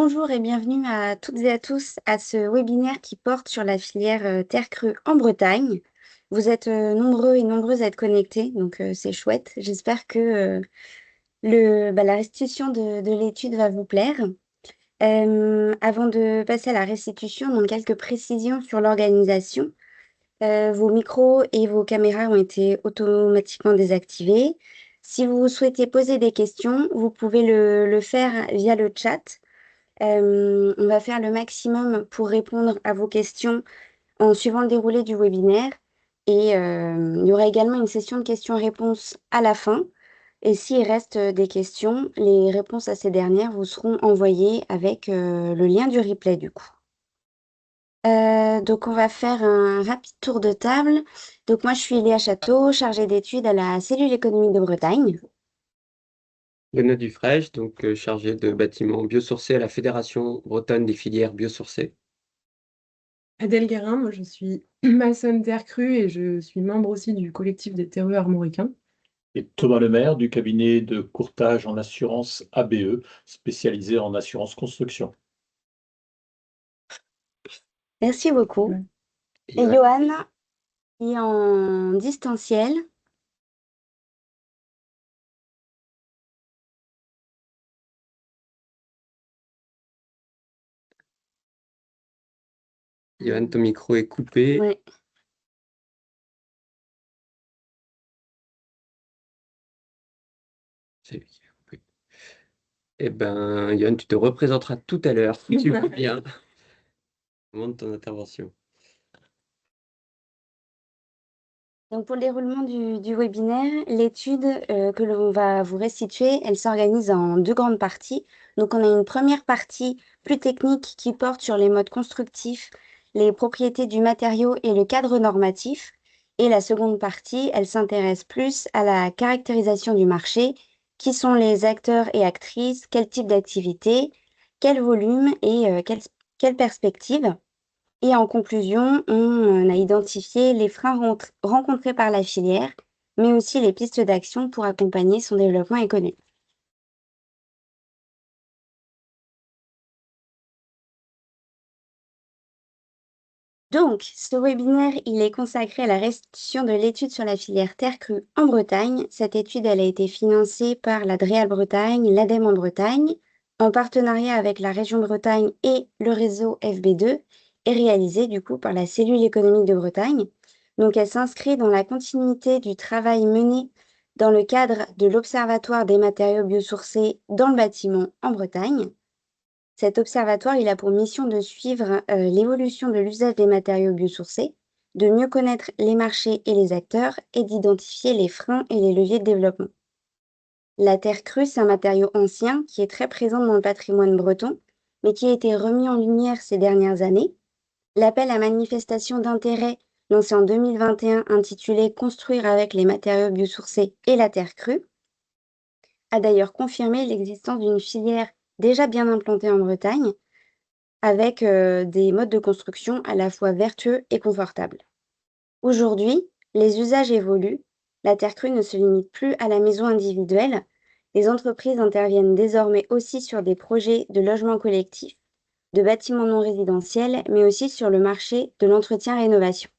Bonjour et bienvenue à toutes et à tous à ce webinaire qui porte sur la filière terre crue en Bretagne. Vous êtes nombreux et nombreuses à être connectés, donc c'est chouette. J'espère que la restitution de l'étude va vous plaire. Avant de passer à la restitution, donc quelques précisions sur l'organisation. Vos micros et vos caméras ont été automatiquement désactivés. Si vous souhaitez poser des questions, vous pouvez le faire via le chat. On va faire le maximum pour répondre à vos questions en suivant le déroulé du webinaire. Et il y aura également une session de questions-réponses à la fin. Et s'il reste des questions, les réponses à ces dernières vous seront envoyées avec le lien du replay du coup. Donc on va faire un rapide tour de table. Donc moi je suis Léa Château, chargée d'études à la cellule économique de Bretagne. Benoît Dufraîche, chargé de bâtiments biosourcés à la Fédération bretonne des filières biosourcées. Adèle Guérin, moi je suis maçonne terre crue et je suis membre aussi du collectif des terreux armoricains. Et Thomas Lemaire du cabinet de courtage en assurance ABE, spécialisé en assurance construction. Merci beaucoup. Ouais. Et Johan qui est en distanciel. Johan, ton micro est coupé. Ouais. C'est lui qui est coupé. Eh ben, Johan, tu te représenteras tout à l'heure, si tu veux bien, au moment de ton intervention. Donc pour le déroulement du webinaire, l'étude que l'on va vous restituer, elle s'organise en deux grandes parties. Donc on a une première partie plus technique qui porte sur les modes constructifs, les propriétés du matériau et le cadre normatif. Et la seconde partie, elle s'intéresse plus à la caractérisation du marché, qui sont les acteurs et actrices, quel type d'activité, quel volume et quelle perspective. Et en conclusion, on a identifié les freins rencontrés par la filière, mais aussi les pistes d'action pour accompagner son développement économique. Donc, ce webinaire, il est consacré à la restitution de l'étude sur la filière terre crue en Bretagne. Cette étude, elle a été financée par la DREAL Bretagne, l'ADEME en Bretagne, en partenariat avec la région Bretagne et le réseau FB2, et réalisée du coup par la cellule économique de Bretagne. Donc, elle s'inscrit dans la continuité du travail mené dans le cadre de l'Observatoire des matériaux biosourcés dans le bâtiment en Bretagne. Cet observatoire, il a pour mission de suivre l'évolution de l'usage des matériaux biosourcés, de mieux connaître les marchés et les acteurs et d'identifier les freins et les leviers de développement. La terre crue, c'est un matériau ancien qui est très présent dans le patrimoine breton, mais qui a été remis en lumière ces dernières années. L'appel à manifestation d'intérêt lancé en 2021 intitulé Construire avec les matériaux biosourcés et la terre crue a d'ailleurs confirmé l'existence d'une filière déjà bien implantée en Bretagne, avec des modes de construction à la fois vertueux et confortables. Aujourd'hui, les usages évoluent. La terre crue ne se limite plus à la maison individuelle. Les entreprises interviennent désormais aussi sur des projets de logement collectif, de bâtiments non résidentiels, mais aussi sur le marché de l'entretien-rénovation.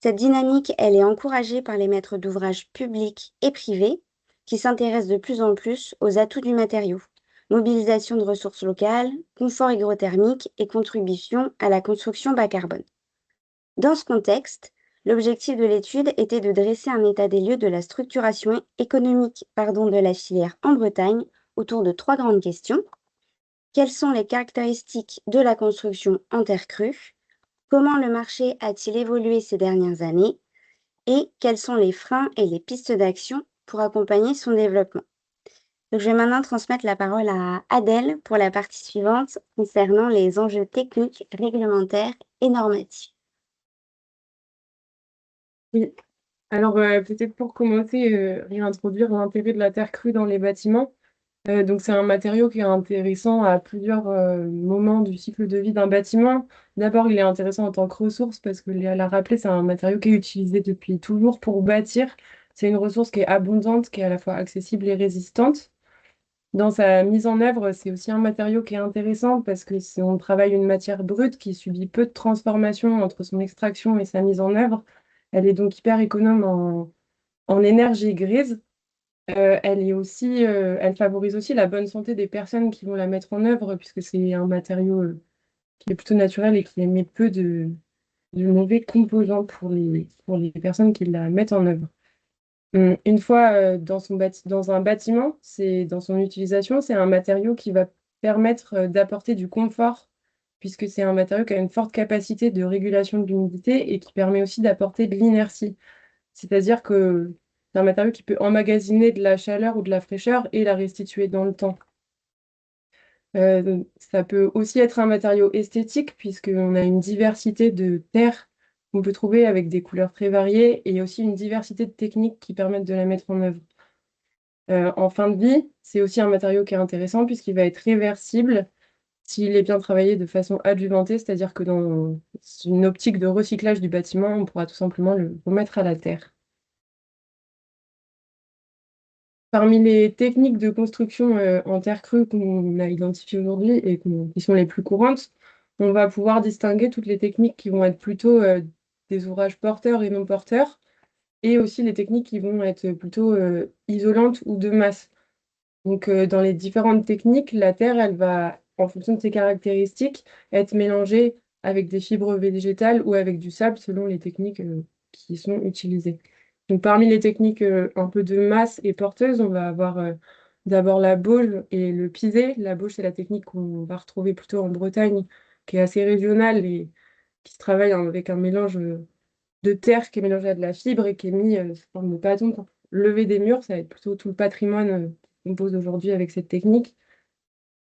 Cette dynamique, elle est encouragée par les maîtres d'ouvrage publics et privés qui s'intéressent de plus en plus aux atouts du matériau. Mobilisation de ressources locales, confort hygrothermique et contribution à la construction bas carbone. Dans ce contexte, l'objectif de l'étude était de dresser un état des lieux de la structuration économique de la filière en Bretagne autour de trois grandes questions. Quelles sont les caractéristiques de la construction en terre crue? Comment le marché a-t-il évolué ces dernières années? Et quels sont les freins et les pistes d'action pour accompagner son développement? Donc, je vais maintenant transmettre la parole à Adèle pour la partie suivante concernant les enjeux techniques, réglementaires et normatifs. Oui. Alors peut-être pour commencer, réintroduire l'intérêt de la terre crue dans les bâtiments. Donc c'est un matériau qui est intéressant à plusieurs moments du cycle de vie d'un bâtiment. D'abord, il est intéressant en tant que ressource parce que Léa l'a rappelé, c'est un matériau qui est utilisé depuis toujours pour bâtir. C'est une ressource qui est abondante, qui est à la fois accessible et résistante. Dans sa mise en œuvre, c'est aussi un matériau qui est intéressant parce que si on travaille une matière brute qui subit peu de transformation entre son extraction et sa mise en œuvre, elle est donc hyper économe en énergie grise. Elle favorise aussi la bonne santé des personnes qui vont la mettre en œuvre puisque c'est un matériau qui est plutôt naturel et qui émet peu de mauvais composants pour les personnes qui la mettent en œuvre. Une fois dans un bâtiment, dans son utilisation, c'est un matériau qui va permettre d'apporter du confort, puisque c'est un matériau qui a une forte capacité de régulation de l'humidité et qui permet aussi d'apporter de l'inertie. C'est-à-dire que c'est un matériau qui peut emmagasiner de la chaleur ou de la fraîcheur et la restituer dans le temps. Ça peut aussi être un matériau esthétique, puisqu'on a une diversité de terres qu'on peut trouver avec des couleurs très variées et aussi une diversité de techniques qui permettent de la mettre en œuvre. En fin de vie, c'est aussi un matériau qui est intéressant puisqu'il va être réversible s'il est bien travaillé de façon adjuvantée, c'est-à-dire que dans une optique de recyclage du bâtiment, on pourra tout simplement le remettre à la terre. Parmi les techniques de construction en terre crue qu'on a identifiées aujourd'hui et qui sont les plus courantes, on va pouvoir distinguer toutes les techniques qui vont être plutôt des ouvrages porteurs et non porteurs, et aussi les techniques qui vont être plutôt isolantes ou de masse. Donc, dans les différentes techniques, la terre, elle va, en fonction de ses caractéristiques, être mélangée avec des fibres végétales ou avec du sable selon les techniques qui sont utilisées. Donc, parmi les techniques un peu de masse et porteuses, on va avoir d'abord la bauge et le pisé. La bauge, c'est la technique qu'on va retrouver plutôt en Bretagne, qui est assez régionale et qui se travaille avec un mélange de terre qui est mélangé à de la fibre et qui est mis sous forme de bâton pour lever des murs. Ça va être plutôt tout le patrimoine qu'on pose aujourd'hui avec cette technique.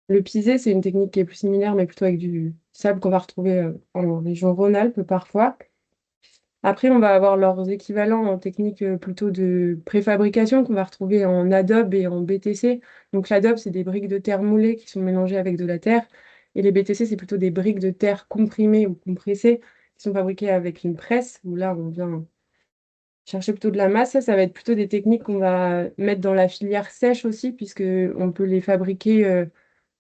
Le pisé, c'est une technique qui est plus similaire, mais plutôt avec du sable qu'on va retrouver en région Rhône-Alpes parfois. Après, on va avoir leurs équivalents en technique plutôt de préfabrication qu'on va retrouver en adobe et en BTC. Donc l'adobe, c'est des briques de terre moulées qui sont mélangées avec de la terre. Et les BTC, c'est plutôt des briques de terre comprimées ou compressées qui sont fabriquées avec une presse, où là, on vient chercher plutôt de la masse. Ça va être plutôt des techniques qu'on va mettre dans la filière sèche aussi, puisque on peut les fabriquer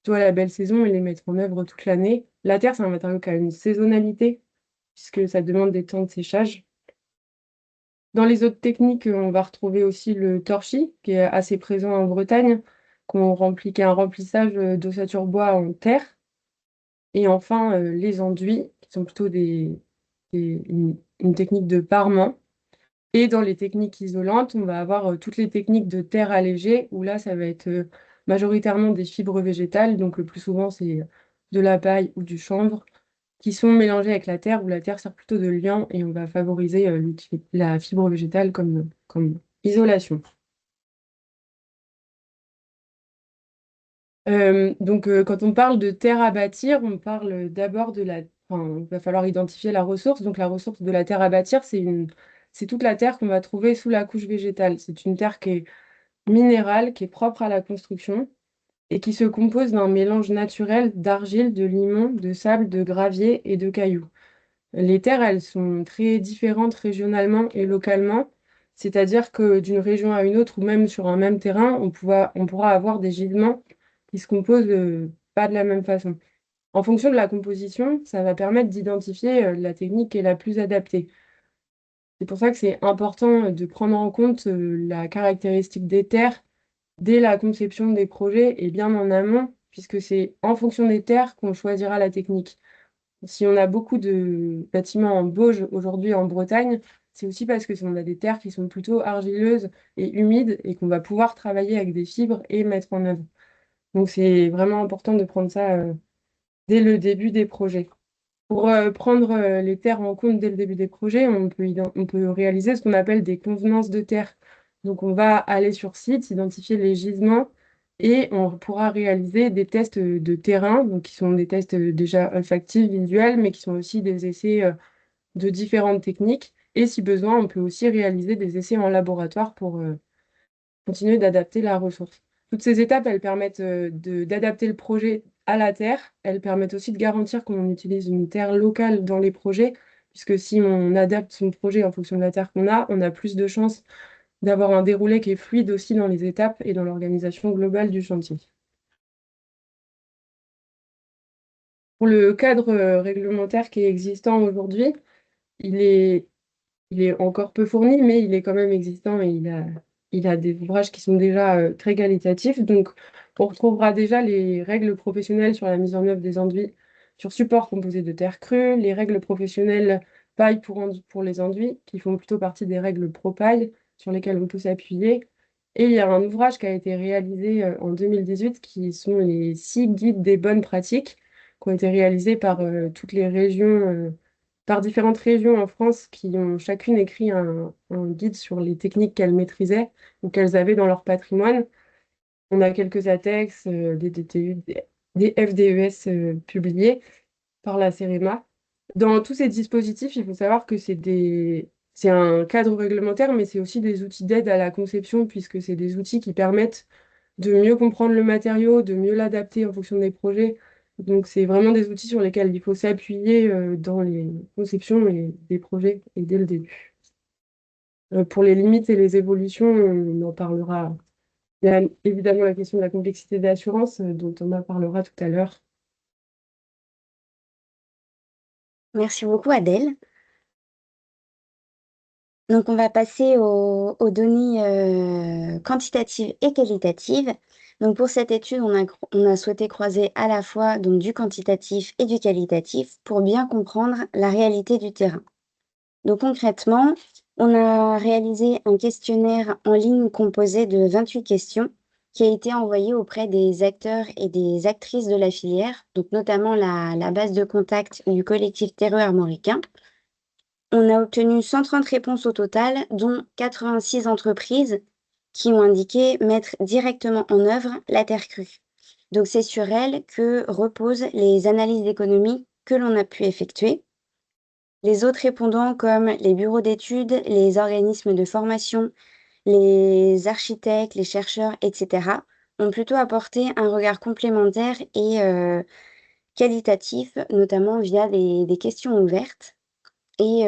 plutôt à la belle saison et les mettre en œuvre toute l'année. La terre, c'est un matériau qui a une saisonnalité, puisque ça demande des temps de séchage. Dans les autres techniques, on va retrouver aussi le torchis, qui est assez présent en Bretagne, qui est un remplissage d'ossature bois en terre. Et enfin, les enduits, qui sont plutôt une technique de parement. Et dans les techniques isolantes, on va avoir toutes les techniques de terre allégée, où là, ça va être majoritairement des fibres végétales. Donc le plus souvent, c'est de la paille ou du chanvre, qui sont mélangées avec la terre, où la terre sert plutôt de liant, et on va favoriser la fibre végétale comme isolation. Quand on parle de terre à bâtir, on parle d'abord enfin, il va falloir identifier la ressource. Donc, la ressource de la terre à bâtir, c'est toute la terre qu'on va trouver sous la couche végétale. C'est une terre qui est minérale, qui est propre à la construction et qui se compose d'un mélange naturel d'argile, de limon, de sable, de gravier et de cailloux. Les terres, elles sont très différentes régionalement et localement, c'est-à-dire que d'une région à une autre ou même sur un même terrain, on pourra avoir des gisements qui se composent pas de la même façon. En fonction de la composition, ça va permettre d'identifier la technique qui est la plus adaptée. C'est pour ça que c'est important de prendre en compte la caractéristique des terres dès la conception des projets et bien en amont, puisque c'est en fonction des terres qu'on choisira la technique. Si on a beaucoup de bâtiments en bauge aujourd'hui en Bretagne, c'est aussi parce que on a des terres qui sont plutôt argileuses et humides et qu'on va pouvoir travailler avec des fibres et mettre en œuvre. Donc c'est vraiment important de prendre ça dès le début des projets. Pour prendre les terres en compte dès le début des projets, on peut réaliser ce qu'on appelle des convenances de terre. Donc on va aller sur site, identifier les gisements et on pourra réaliser des tests de terrain, donc qui sont des tests déjà olfactifs, visuels, mais qui sont aussi des essais de différentes techniques. Et si besoin, on peut aussi réaliser des essais en laboratoire pour continuer d'adapter la ressource. Toutes ces étapes, elles permettent d'adapter le projet à la terre. Elles permettent aussi de garantir qu'on utilise une terre locale dans les projets, puisque si on adapte son projet en fonction de la terre qu'on a, on a plus de chances d'avoir un déroulé qui est fluide aussi dans les étapes et dans l'organisation globale du chantier. Pour le cadre réglementaire qui est existant aujourd'hui, il est, il est encore peu fourni, mais il est quand même existant et il a des ouvrages qui sont déjà très qualitatifs. Donc, on retrouvera déjà les règles professionnelles sur la mise en œuvre des enduits sur support composé de terre crue, les règles professionnelles paille pour les enduits, qui font plutôt partie des règles pro-paille sur lesquelles on peut s'appuyer. Et il y a un ouvrage qui a été réalisé en 2018 qui sont les 6 guides des bonnes pratiques qui ont été réalisés par toutes les régions, par différentes régions en France qui ont chacune écrit un guide sur les techniques qu'elles maîtrisaient ou qu'elles avaient dans leur patrimoine. On a quelques ATEX, des DTU, des FDES publiés par la CEREMA. Dans tous ces dispositifs, il faut savoir que c'est un cadre réglementaire, mais c'est aussi des outils d'aide à la conception, puisque c'est des outils qui permettent de mieux comprendre le matériau, de mieux l'adapter en fonction des projets. Donc, c'est vraiment des outils sur lesquels il faut s'appuyer dans les conceptions des projets et dès le début. Pour les limites et les évolutions, on en parlera. Il y a évidemment la question de la complexité d'assurance, dont Thomas parlera tout à l'heure. Merci beaucoup, Adèle. Donc, on va passer aux données quantitatives et qualitatives. Donc, pour cette étude, on a souhaité croiser à la fois donc, du quantitatif et du qualitatif pour bien comprendre la réalité du terrain. Donc, concrètement, on a réalisé un questionnaire en ligne composé de 28 questions qui a été envoyé auprès des acteurs et des actrices de la filière, donc notamment la base de contact du collectif Terreux Armoricain. On a obtenu 130 réponses au total, dont 86 entreprises qui ont indiqué mettre directement en œuvre la terre crue. Donc c'est sur elle que reposent les analyses d'économie que l'on a pu effectuer. Les autres répondants, comme les bureaux d'études, les organismes de formation, les architectes, les chercheurs, etc., ont plutôt apporté un regard complémentaire et qualitatif, notamment via des questions ouvertes. Et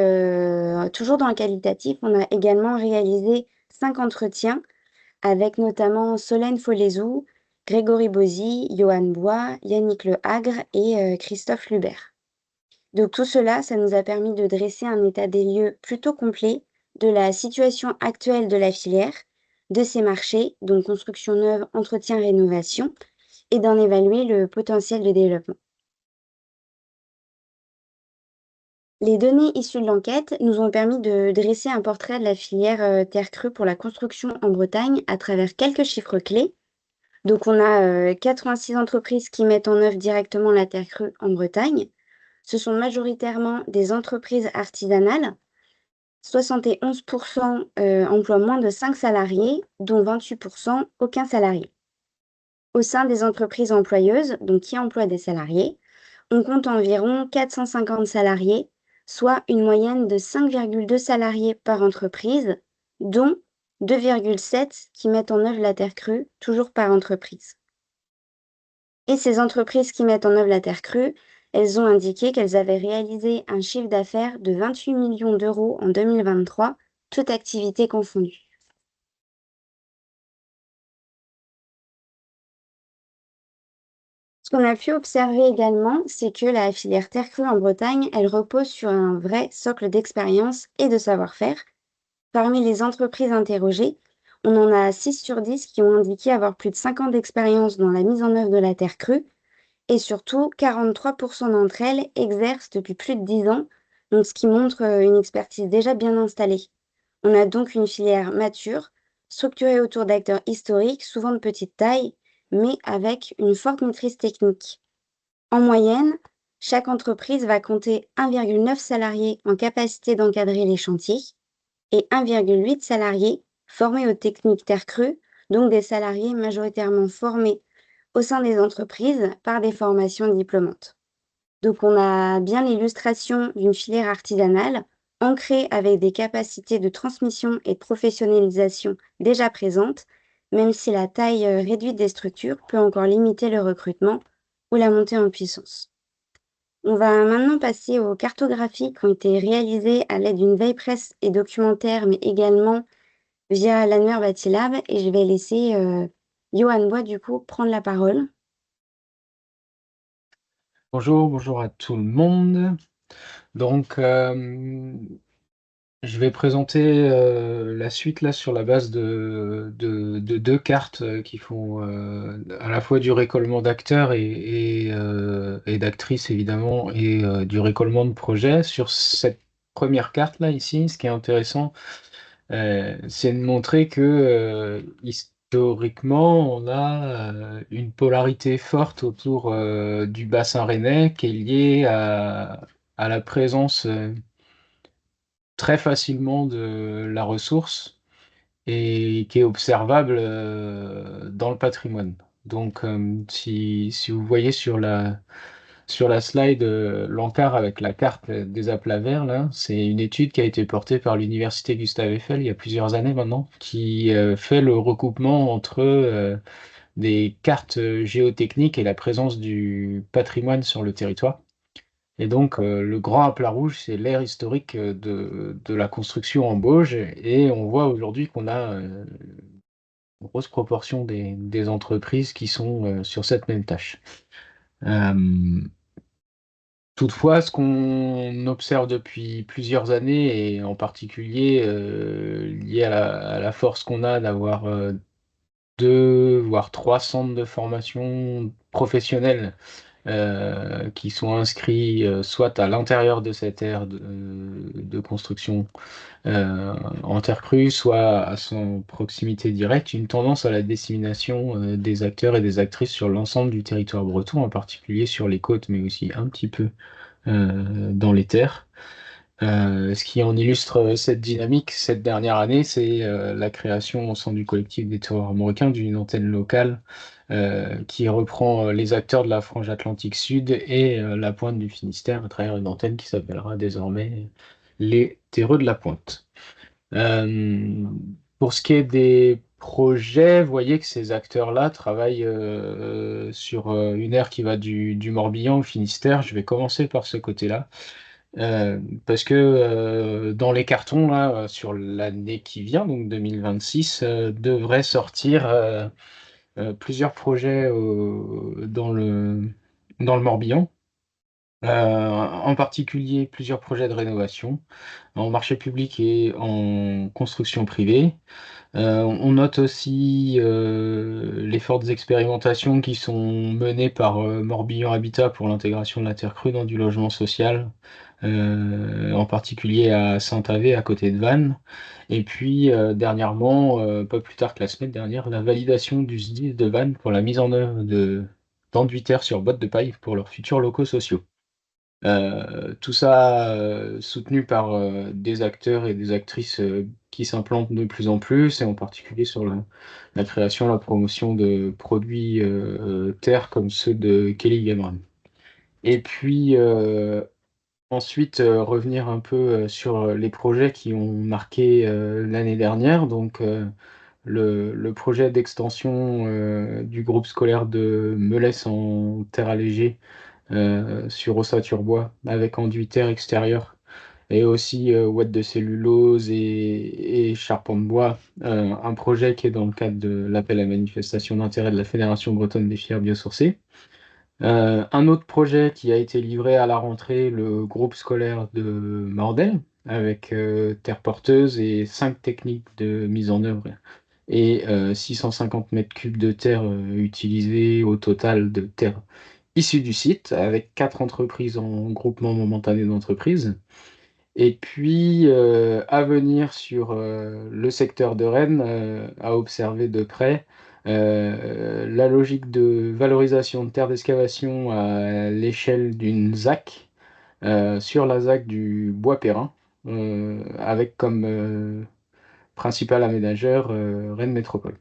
toujours dans le qualitatif, on a également réalisé 5 entretiens avec notamment Solène Folezou, Grégory Bozy, Johan Bois, Yannick Le Hagre et Christophe Lubert. Donc tout cela, ça nous a permis de dresser un état des lieux plutôt complet de la situation actuelle de la filière, de ses marchés, donc construction neuve, entretien, rénovation, et d'en évaluer le potentiel de développement. Les données issues de l'enquête nous ont permis de dresser un portrait de la filière terre crue pour la construction en Bretagne à travers quelques chiffres clés. Donc on a 86 entreprises qui mettent en œuvre directement la terre crue en Bretagne. Ce sont majoritairement des entreprises artisanales. 71% emploient moins de 5 salariés, dont 28% aucun salarié. Au sein des entreprises employeuses, donc qui emploient des salariés, on compte environ 450 salariés, soit une moyenne de 5,2 salariés par entreprise, dont 2,7 qui mettent en œuvre la terre crue, toujours par entreprise. Et ces entreprises qui mettent en œuvre la terre crue, elles ont indiqué qu'elles avaient réalisé un chiffre d'affaires de 28 millions d'euros en 2023, toute activité confondue. Ce qu'on a pu observer également, c'est que la filière terre crue en Bretagne, elle repose sur un vrai socle d'expérience et de savoir-faire. Parmi les entreprises interrogées, on en a 6 sur 10 qui ont indiqué avoir plus de 5 ans d'expérience dans la mise en œuvre de la terre crue, et surtout 43% d'entre elles exercent depuis plus de 10 ans, donc ce qui montre une expertise déjà bien installée. On a donc une filière mature, structurée autour d'acteurs historiques, souvent de petite taille, mais avec une forte maîtrise technique. En moyenne, chaque entreprise va compter 1,9 salariés en capacité d'encadrer les chantiers et 1,8 salariés formés aux techniques terre crue, donc des salariés majoritairement formés au sein des entreprises par des formations diplômantes. Donc on a bien l'illustration d'une filière artisanale ancrée avec des capacités de transmission et de professionnalisation déjà présentes, même si la taille réduite des structures peut encore limiter le recrutement ou la montée en puissance. On va maintenant passer aux cartographies qui ont été réalisées à l'aide d'une veille presse et documentaire, mais également via l'annuaire Bâtilab, et je vais laisser Johan Bois du coup prendre la parole. Bonjour à tout le monde. Donc, je vais présenter la suite là sur la base de deux cartes qui font à la fois du récollement d'acteurs et d'actrices évidemment et du récollement de projets. Sur cette première carte là ici, ce qui est intéressant, c'est de montrer que historiquement, on a une polarité forte autour du bassin rennais qui est liée à la présence très facilement de la ressource et qui est observable dans le patrimoine. Donc, si vous voyez sur la slide, l'encart avec la carte des aplats verts, là, c'est une étude qui a été portée par l'Université Gustave Eiffel il y a plusieurs années maintenant, qui fait le recoupement entre des cartes géotechniques et la présence du patrimoine sur le territoire. Et donc, le grand aplat rouge, c'est l'ère historique de la construction en Bauge. Et on voit aujourd'hui qu'on a une grosse proportion des entreprises qui sont sur cette même tâche. Euh, Toutefois, ce qu'on observe depuis plusieurs années, et en particulier lié à la force qu'on a d'avoir deux, voire trois centres de formation professionnelle qui sont inscrits soit à l'intérieur de cette aire de construction en terre crue, soit à son proximité directe, une tendance à la dissémination des acteurs et des actrices sur l'ensemble du territoire breton, en particulier sur les côtes, mais aussi un petit peu dans les terres. Ce qui en illustre cette dynamique cette dernière année, c'est la création au sein du collectif des terroirs marocains d'une antenne locale qui reprend les acteurs de la frange Atlantique Sud et la pointe du Finistère à travers une antenne qui s'appellera désormais les Terreux de la Pointe. Euh, pour ce qui est des projets, vous voyez que ces acteurs-là travaillent sur une aire qui va du Morbihan au Finistère. Je vais commencer par ce côté-là. Parce que dans les cartons, là, sur l'année qui vient, donc 2026, devraient sortir plusieurs projets dans le Morbihan. En particulier plusieurs projets de rénovation en marché public et en construction privée. On note aussi les fortes expérimentations qui sont menées par Morbihan Habitat pour l'intégration de la terre crue dans du logement social, en particulier à Saint-Avé, à côté de Vannes. Et puis dernièrement, pas plus tard que la semaine dernière, la validation du SDIS de Vannes pour la mise en œuvre d'enduits-terre sur bottes de paille pour leurs futurs locaux sociaux. Tout ça soutenu par des acteurs et des actrices qui s'implantent de plus en plus, et en particulier sur la création et la promotion de produits terre comme ceux de Kelly Cameron. Et puis ensuite revenir un peu sur les projets qui ont marqué l'année dernière. Donc le projet d'extension du groupe scolaire de Melès en terre allégée sur Ossature-Bois avec enduit terre extérieur et aussi ouate de cellulose et charpente bois, un projet qui est dans le cadre de l'appel à manifestation d'intérêt de la Fédération bretonne des filières biosourcées. Un autre projet qui a été livré à la rentrée, le groupe scolaire de Mordel, avec terre porteuse et 5 techniques de mise en œuvre et 650 mètres cubes de terre utilisés au total de terre issue du site, avec 4 entreprises en groupement momentané d'entreprises. Et puis, à venir sur le secteur de Rennes, à observer de près la logique de valorisation de terres d'excavation à l'échelle d'une ZAC, sur la ZAC du Bois-Perrin, avec comme principal aménageur Rennes Métropole.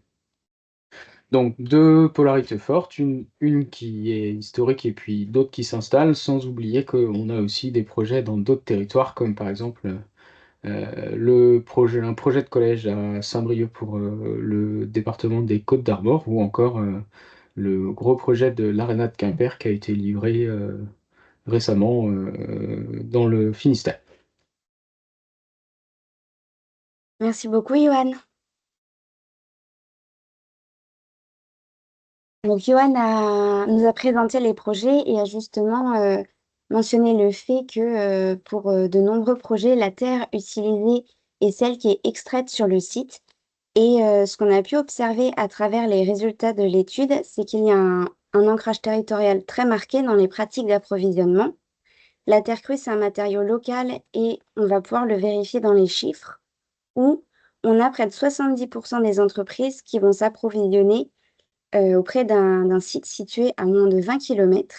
Donc deux polarités fortes, une qui est historique et puis d'autres qui s'installent, sans oublier qu'on a aussi des projets dans d'autres territoires, comme par exemple un projet de collège à Saint-Brieuc pour le département des Côtes-d'Armor, ou encore le gros projet de l'Aréna de Quimper qui a été livré récemment dans le Finistère. Merci beaucoup, Johan. Donc, Johan nous a présenté les projets et a justement mentionné le fait que pour de nombreux projets, la terre utilisée est celle qui est extraite sur le site. Et ce qu'on a pu observer à travers les résultats de l'étude, c'est qu'il y a un ancrage territorial très marqué dans les pratiques d'approvisionnement. La terre crue, c'est un matériau local et on va pouvoir le vérifier dans les chiffres, où on a près de 70% des entreprises qui vont s'approvisionner auprès d'un site situé à moins de 20 km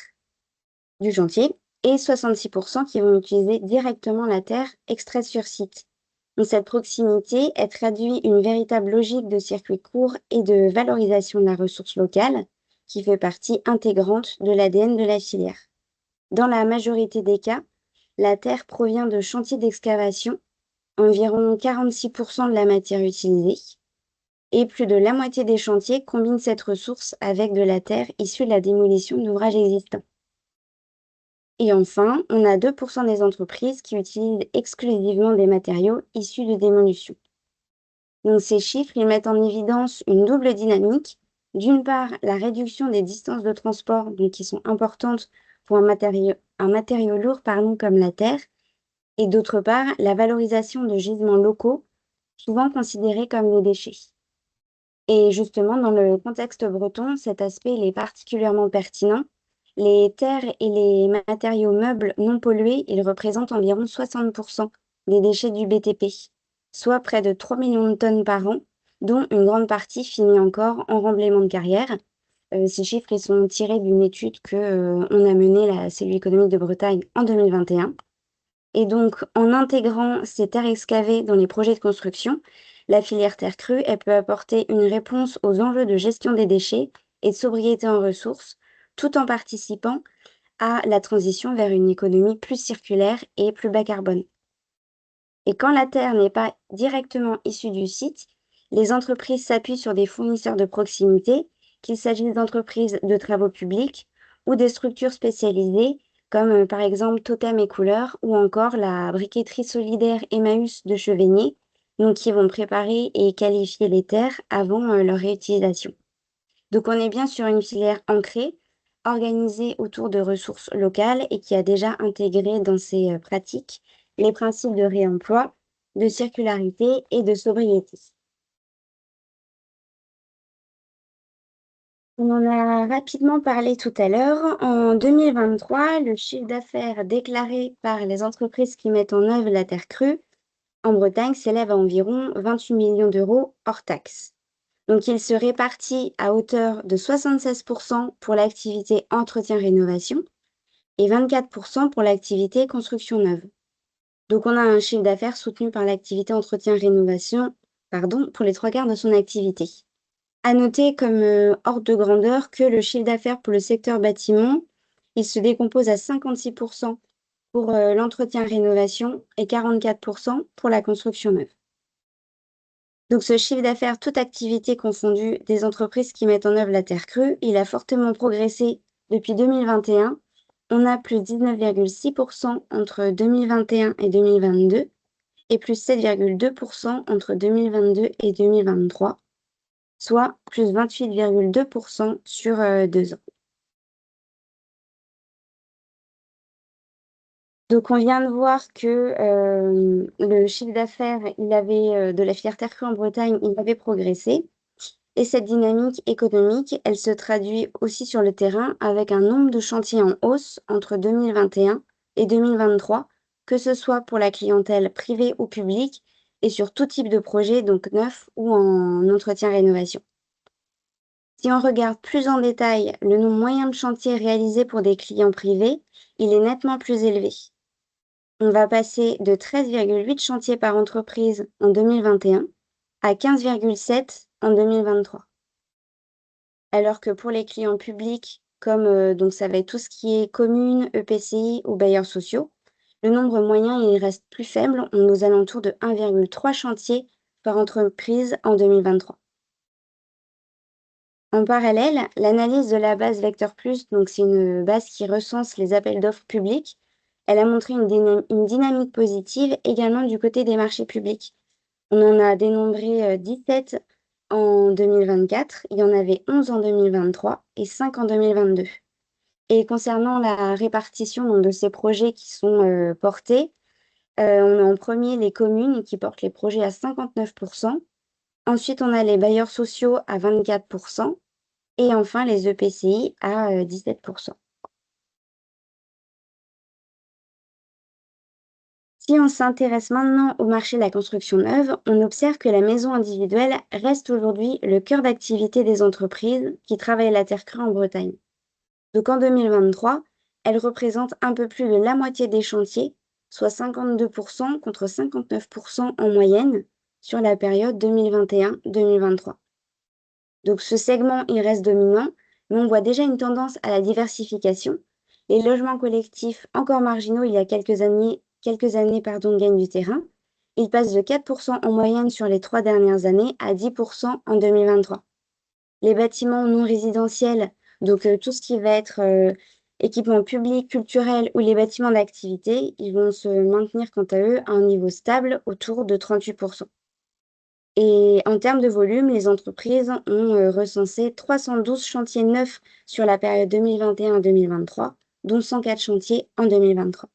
du chantier et 66% qui vont utiliser directement la terre extraite sur site. Donc cette proximité, elle traduit une véritable logique de circuit court et de valorisation de la ressource locale qui fait partie intégrante de l'ADN de la filière. Dans la majorité des cas, la terre provient de chantiers d'excavation, environ 46% de la matière utilisée, et plus de la moitié des chantiers combinent cette ressource avec de la terre issue de la démolition d'ouvrages existants. Et enfin, on a 2% des entreprises qui utilisent exclusivement des matériaux issus de démolition. Donc ces chiffres, ils mettent en évidence une double dynamique. D'une part, la réduction des distances de transport, donc qui sont importantes pour un matériau lourd comme la terre, et d'autre part, la valorisation de gisements locaux, souvent considérés comme des déchets. Et justement, dans le contexte breton, cet aspect il est particulièrement pertinent. Les terres et les matériaux meubles non pollués, ils représentent environ 60% des déchets du BTP, soit près de 3 millions de tonnes par an, dont une grande partie finit encore en remblaiement de carrière. Ces chiffres ils sont tirés d'une étude on a menée, la cellule économique de Bretagne, en 2021. Et donc, en intégrant ces terres excavées dans les projets de construction, la filière terre crue, elle peut apporter une réponse aux enjeux de gestion des déchets et de sobriété en ressources, tout en participant à la transition vers une économie plus circulaire et plus bas carbone. Et quand la terre n'est pas directement issue du site, les entreprises s'appuient sur des fournisseurs de proximité, qu'il s'agisse d'entreprises de travaux publics ou des structures spécialisées comme par exemple Totem et Couleurs ou encore la briqueterie solidaire Emmaüs de Chevigné, donc qui vont préparer et qualifier les terres avant leur réutilisation. Donc on est bien sur une filière ancrée, organisée autour de ressources locales et qui a déjà intégré dans ses pratiques les principes de réemploi, de circularité et de sobriété. On en a rapidement parlé tout à l'heure. En 2023, le chiffre d'affaires déclaré par les entreprises qui mettent en œuvre la terre crue en Bretagne s'élève à environ 28 millions d'euros hors taxes. Donc, il se répartit à hauteur de 76% pour l'activité entretien-rénovation et 24% pour l'activité construction neuve. Donc, on a un chiffre d'affaires soutenu par l'activité entretien-rénovation, pour les 3/4 de son activité. À noter comme ordre de grandeur que le chiffre d'affaires pour le secteur bâtiment, il se décompose à 56% pour l'entretien-rénovation et 44% pour la construction neuve. Donc ce chiffre d'affaires, toute activité confondue, des entreprises qui mettent en œuvre la terre crue, il a fortement progressé depuis 2021. On a plus 19,6% entre 2021 et 2022 et plus 7,2% entre 2022 et 2023, soit plus 28,2% sur 2 ans. Donc on vient de voir que le chiffre d'affaires de la filière terre crue en Bretagne, il avait progressé. Et cette dynamique économique, elle se traduit aussi sur le terrain avec un nombre de chantiers en hausse entre 2021 et 2023, que ce soit pour la clientèle privée ou publique et sur tout type de projet, donc neuf ou en entretien-rénovation. Si on regarde plus en détail le nombre moyen de chantiers réalisés pour des clients privés, il est nettement plus élevé. On va passer de 13,8 chantiers par entreprise en 2021 à 15,7 en 2023. Alors que pour les clients publics, comme donc ça va être tout ce qui est communes, EPCI ou bailleurs sociaux, le nombre moyen il reste plus faible, on est aux alentours de 1,3 chantiers par entreprise en 2023. En parallèle, l'analyse de la base Vecteur Plus, donc c'est une base qui recense les appels d'offres publics, elle a montré une dynamique positive également du côté des marchés publics. On en a dénombré 17 en 2024, il y en avait 11 en 2023 et 5 en 2022. Et concernant la répartition donc, de ces projets qui sont portés, on a en premier les communes qui portent les projets à 59%. Ensuite, on a les bailleurs sociaux à 24% et enfin les EPCI à 17%. Si on s'intéresse maintenant au marché de la construction neuve, on observe que la maison individuelle reste aujourd'hui le cœur d'activité des entreprises qui travaillent la terre crue en Bretagne. Donc en 2023, elle représente un peu plus de la moitié des chantiers, soit 52% contre 59% en moyenne sur la période 2021-2023. Donc ce segment, il reste dominant, mais on voit déjà une tendance à la diversification. Les logements collectifs, encore marginaux il y a quelques années, gagnent du terrain. Ils passent de 4% en moyenne sur les 3 dernières années à 10% en 2023. Les bâtiments non résidentiels, donc tout ce qui va être équipement public, culturel ou les bâtiments d'activité, ils vont se maintenir quant à eux à un niveau stable autour de 38%. Et en termes de volume, les entreprises ont recensé 312 chantiers neufs sur la période 2021-2023, dont 104 chantiers en 2023.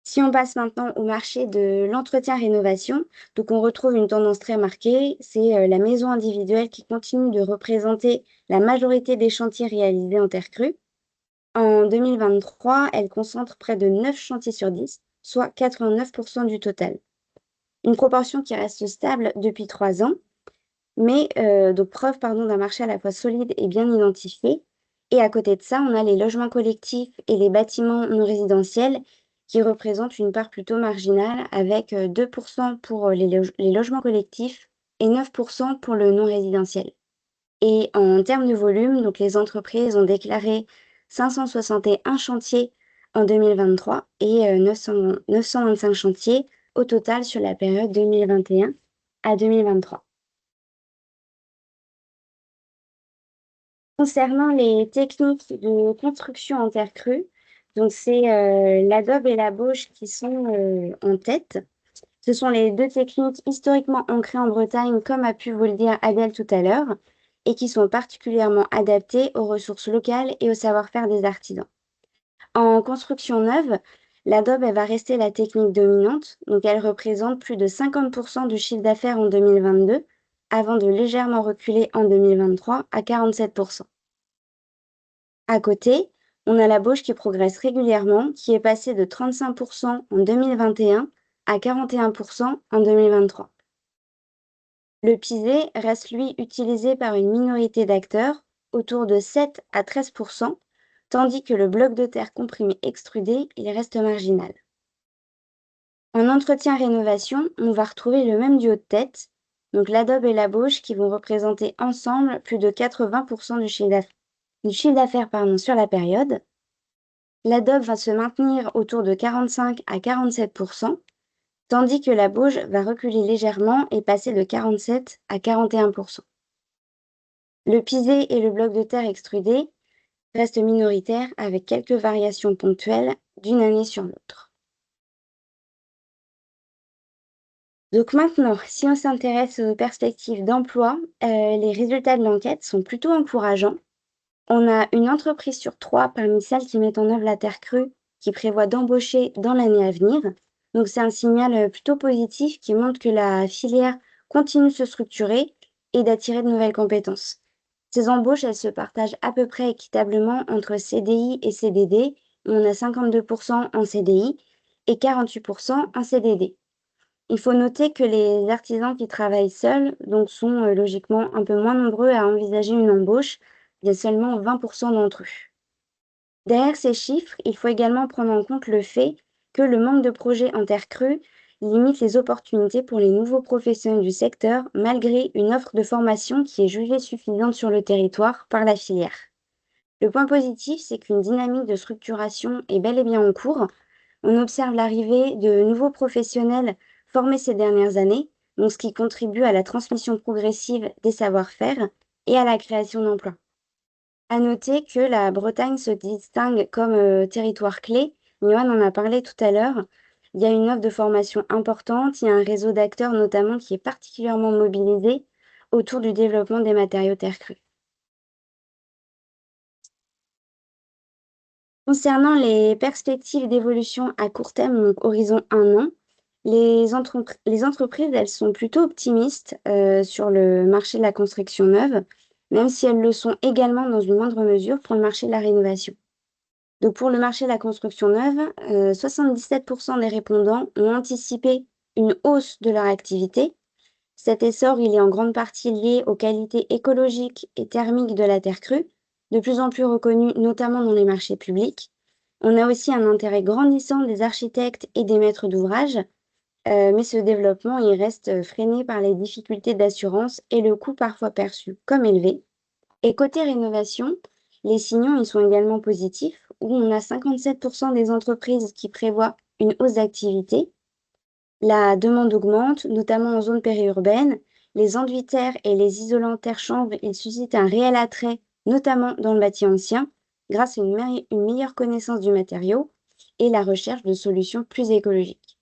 Si on passe maintenant au marché de l'entretien-rénovation, donc on retrouve une tendance très marquée, c'est la maison individuelle qui continue de représenter la majorité des chantiers réalisés en terre crue. En 2023, elle concentre près de 9 chantiers sur 10, soit 89% du total. Une proportion qui reste stable depuis 3 ans, mais donc preuve d'un marché à la fois solide et bien identifié. Et à côté de ça, on a les logements collectifs et les bâtiments non résidentiels qui représentent une part plutôt marginale avec 2% pour les logements collectifs et 9% pour le non résidentiel. Et en termes de volume, donc les entreprises ont déclaré 561 chantiers en 2023 et 925 chantiers au total sur la période 2021 à 2023. Concernant les techniques de construction en terre crue, donc c'est l'adobe et la bauge qui sont en tête. Ce sont les deux techniques historiquement ancrées en Bretagne, comme a pu vous le dire Adèle tout à l'heure, et qui sont particulièrement adaptées aux ressources locales et au savoir-faire des artisans. En construction neuve, l'adobe elle va rester la technique dominante, donc elle représente plus de 50% du chiffre d'affaires en 2022, avant de légèrement reculer en 2023 à 47%. À côté, on a la bauge qui progresse régulièrement, qui est passée de 35% en 2021 à 41% en 2023. Le pisé reste lui utilisé par une minorité d'acteurs, autour de 7 à 13%, tandis que le bloc de terre comprimé extrudé, il reste marginal. En entretien-rénovation, on va retrouver le même duo de tête, donc l'adobe et la bauge qui vont représenter ensemble plus de 80% du chiffre d'affaires sur la période. L'adobe va se maintenir autour de 45 à 47%, tandis que la bauge va reculer légèrement et passer de 47 à 41%. Le pisé et le bloc de terre extrudé restent minoritaires avec quelques variations ponctuelles d'une année sur l'autre. Donc maintenant, si on s'intéresse aux perspectives d'emploi, les résultats de l'enquête sont plutôt encourageants. On a une entreprise sur 3 parmi celles qui mettent en œuvre la terre crue qui prévoit d'embaucher dans l'année à venir. Donc c'est un signal plutôt positif qui montre que la filière continue de se structurer et d'attirer de nouvelles compétences. Ces embauches, elles se partagent à peu près équitablement entre CDI et CDD. On a 52% en CDI et 48% en CDD. Il faut noter que les artisans qui travaillent seuls sont logiquement un peu moins nombreux à envisager une embauche. Il y a seulement 20% d'entre eux. Derrière ces chiffres, il faut également prendre en compte le fait que le manque de projets en terre crue limite les opportunités pour les nouveaux professionnels du secteur, malgré une offre de formation qui est jugée suffisante sur le territoire par la filière. Le point positif, c'est qu'une dynamique de structuration est bel et bien en cours. On observe l'arrivée de nouveaux professionnels formés ces dernières années, ce qui contribue à la transmission progressive des savoir-faire et à la création d'emplois. À noter que la Bretagne se distingue comme territoire clé. Johan en a parlé tout à l'heure. Il y a une offre de formation importante, il y a un réseau d'acteurs notamment qui est particulièrement mobilisé autour du développement des matériaux terre crue. Concernant les perspectives d'évolution à court terme, donc horizon 1 an, les entreprises, elles sont plutôt optimistes sur le marché de la construction neuve, même si elles le sont également dans une moindre mesure pour le marché de la rénovation. Donc pour le marché de la construction neuve, 77% des répondants ont anticipé une hausse de leur activité. Cet essor, il est en grande partie lié aux qualités écologiques et thermiques de la terre crue, de plus en plus reconnues notamment dans les marchés publics. On a aussi un intérêt grandissant des architectes et des maîtres d'ouvrage, mais ce développement, il reste freiné par les difficultés d'assurance et le coût parfois perçu comme élevé. Et côté rénovation, les signaux, ils sont également positifs, où on a 57% des entreprises qui prévoient une hausse d'activité. La demande augmente, notamment en zone périurbaine. Les enduits terre et les isolants terre-chanvre, ils suscitent un réel attrait, notamment dans le bâti ancien, grâce à une meilleure connaissance du matériau et la recherche de solutions plus écologiques.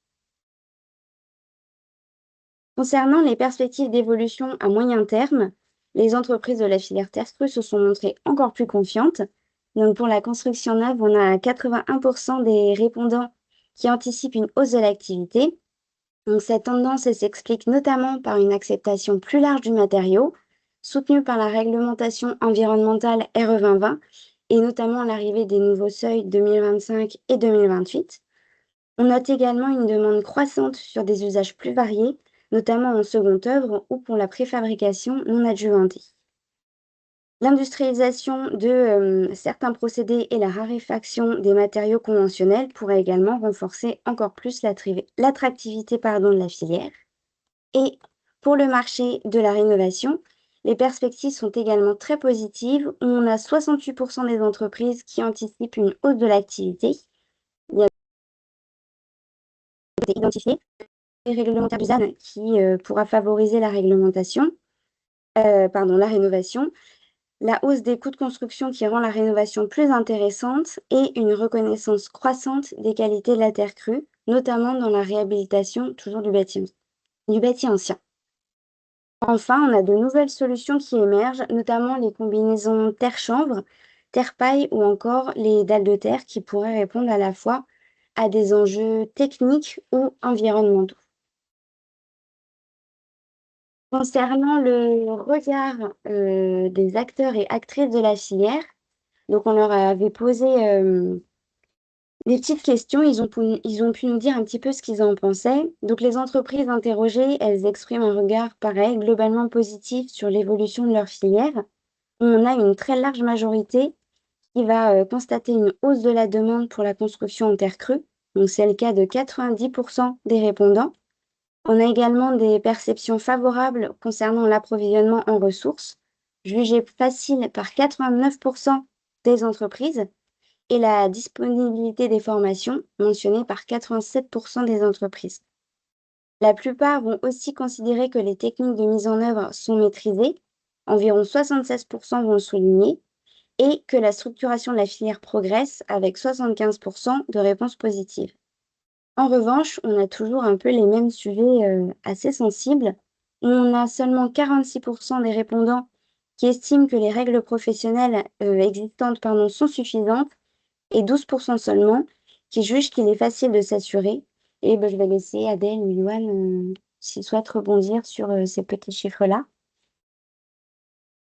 Concernant les perspectives d'évolution à moyen terme, les entreprises de la filière terre crue se sont montrées encore plus confiantes. Donc pour la construction neuve, on a 81% des répondants qui anticipent une hausse de l'activité. Donc cette tendance, elle s'explique notamment par une acceptation plus large du matériau, soutenue par la réglementation environnementale RE 2020 et notamment l'arrivée des nouveaux seuils 2025 et 2028. On note également une demande croissante sur des usages plus variés, notamment en seconde œuvre ou pour la préfabrication non adjuvantée. L'industrialisation de certains procédés et la raréfaction des matériaux conventionnels pourraient également renforcer encore plus l'attractivité de la filière. Et pour le marché de la rénovation, les perspectives sont également très positives. On a 68% des entreprises qui anticipent une hausse de l'activité. Il y a été identifié les réglementaires du ZAN qui pourra favoriser la rénovation. La hausse des coûts de construction qui rend la rénovation plus intéressante et une reconnaissance croissante des qualités de la terre crue, notamment dans la réhabilitation toujours du bâti ancien. Enfin, on a de nouvelles solutions qui émergent, notamment les combinaisons terre-chanvre, terre-paille ou encore les dalles de terre qui pourraient répondre à la fois à des enjeux techniques ou environnementaux. Concernant le regard des acteurs et actrices de la filière, donc on leur avait posé des petites questions, ils ont pu nous dire un petit peu ce qu'ils en pensaient. Donc les entreprises interrogées, elles expriment un regard pareil, globalement positif sur l'évolution de leur filière. On a une très large majorité qui va constater une hausse de la demande pour la construction en terre crue. Donc c'est le cas de 90% des répondants. On a également des perceptions favorables concernant l'approvisionnement en ressources, jugé facile par 89% des entreprises, et la disponibilité des formations, mentionnée par 87% des entreprises. La plupart vont aussi considérer que les techniques de mise en œuvre sont maîtrisées, environ 76% vont le souligner, et que la structuration de la filière progresse avec 75% de réponses positives. En revanche, on a toujours un peu les mêmes sujets assez sensibles. On a seulement 46% des répondants qui estiment que les règles professionnelles existantes sont suffisantes et 12% seulement qui jugent qu'il est facile de s'assurer. Et je vais laisser Adèle ou Yoann s'ils souhaitent rebondir sur ces petits chiffres-là.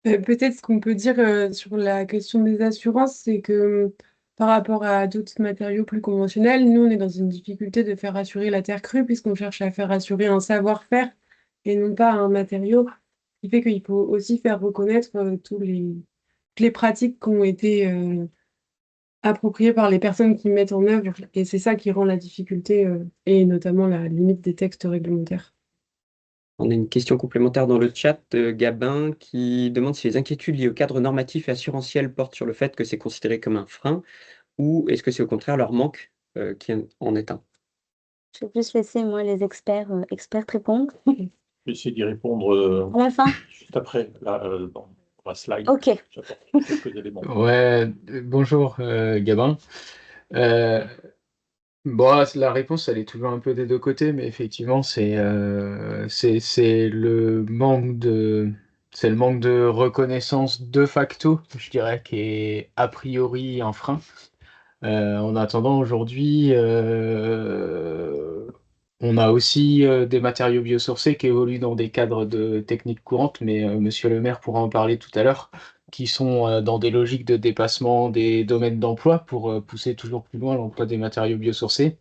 Peut-être ce qu'on peut dire sur la question des assurances, c'est que par rapport à d'autres matériaux plus conventionnels, nous, on est dans une difficulté de faire assurer la terre crue puisqu'on cherche à faire assurer un savoir-faire et non pas un matériau, ce qui fait qu'il faut aussi faire reconnaître toutes les pratiques qui ont été appropriées par les personnes qui mettent en œuvre. Et c'est ça qui rend la difficulté et notamment la limite des textes réglementaires. On a une question complémentaire dans le chat de Gabin qui demande si les inquiétudes liées au cadre normatif et assurantiel portent sur le fait que c'est considéré comme un frein ou est-ce que c'est au contraire leur manque qui en est un? Je vais plus laisser, moi, les experts répondre. Je vais essayer d'y répondre À la fin. juste après, là, dans la slide. Ok. J'apporte quelques éléments. Ouais, bonjour Gabin. Bon, la réponse, elle est toujours un peu des deux côtés, mais effectivement, c'est c'est le manque de reconnaissance de facto, je dirais, qui est a priori un frein. En attendant, aujourd'hui, on a aussi des matériaux biosourcés qui évoluent dans des cadres de techniques courantes, mais Monsieur le maire pourra en parler tout à l'heure, qui sont dans des logiques de dépassement des domaines d'emploi pour pousser toujours plus loin l'emploi des matériaux biosourcés.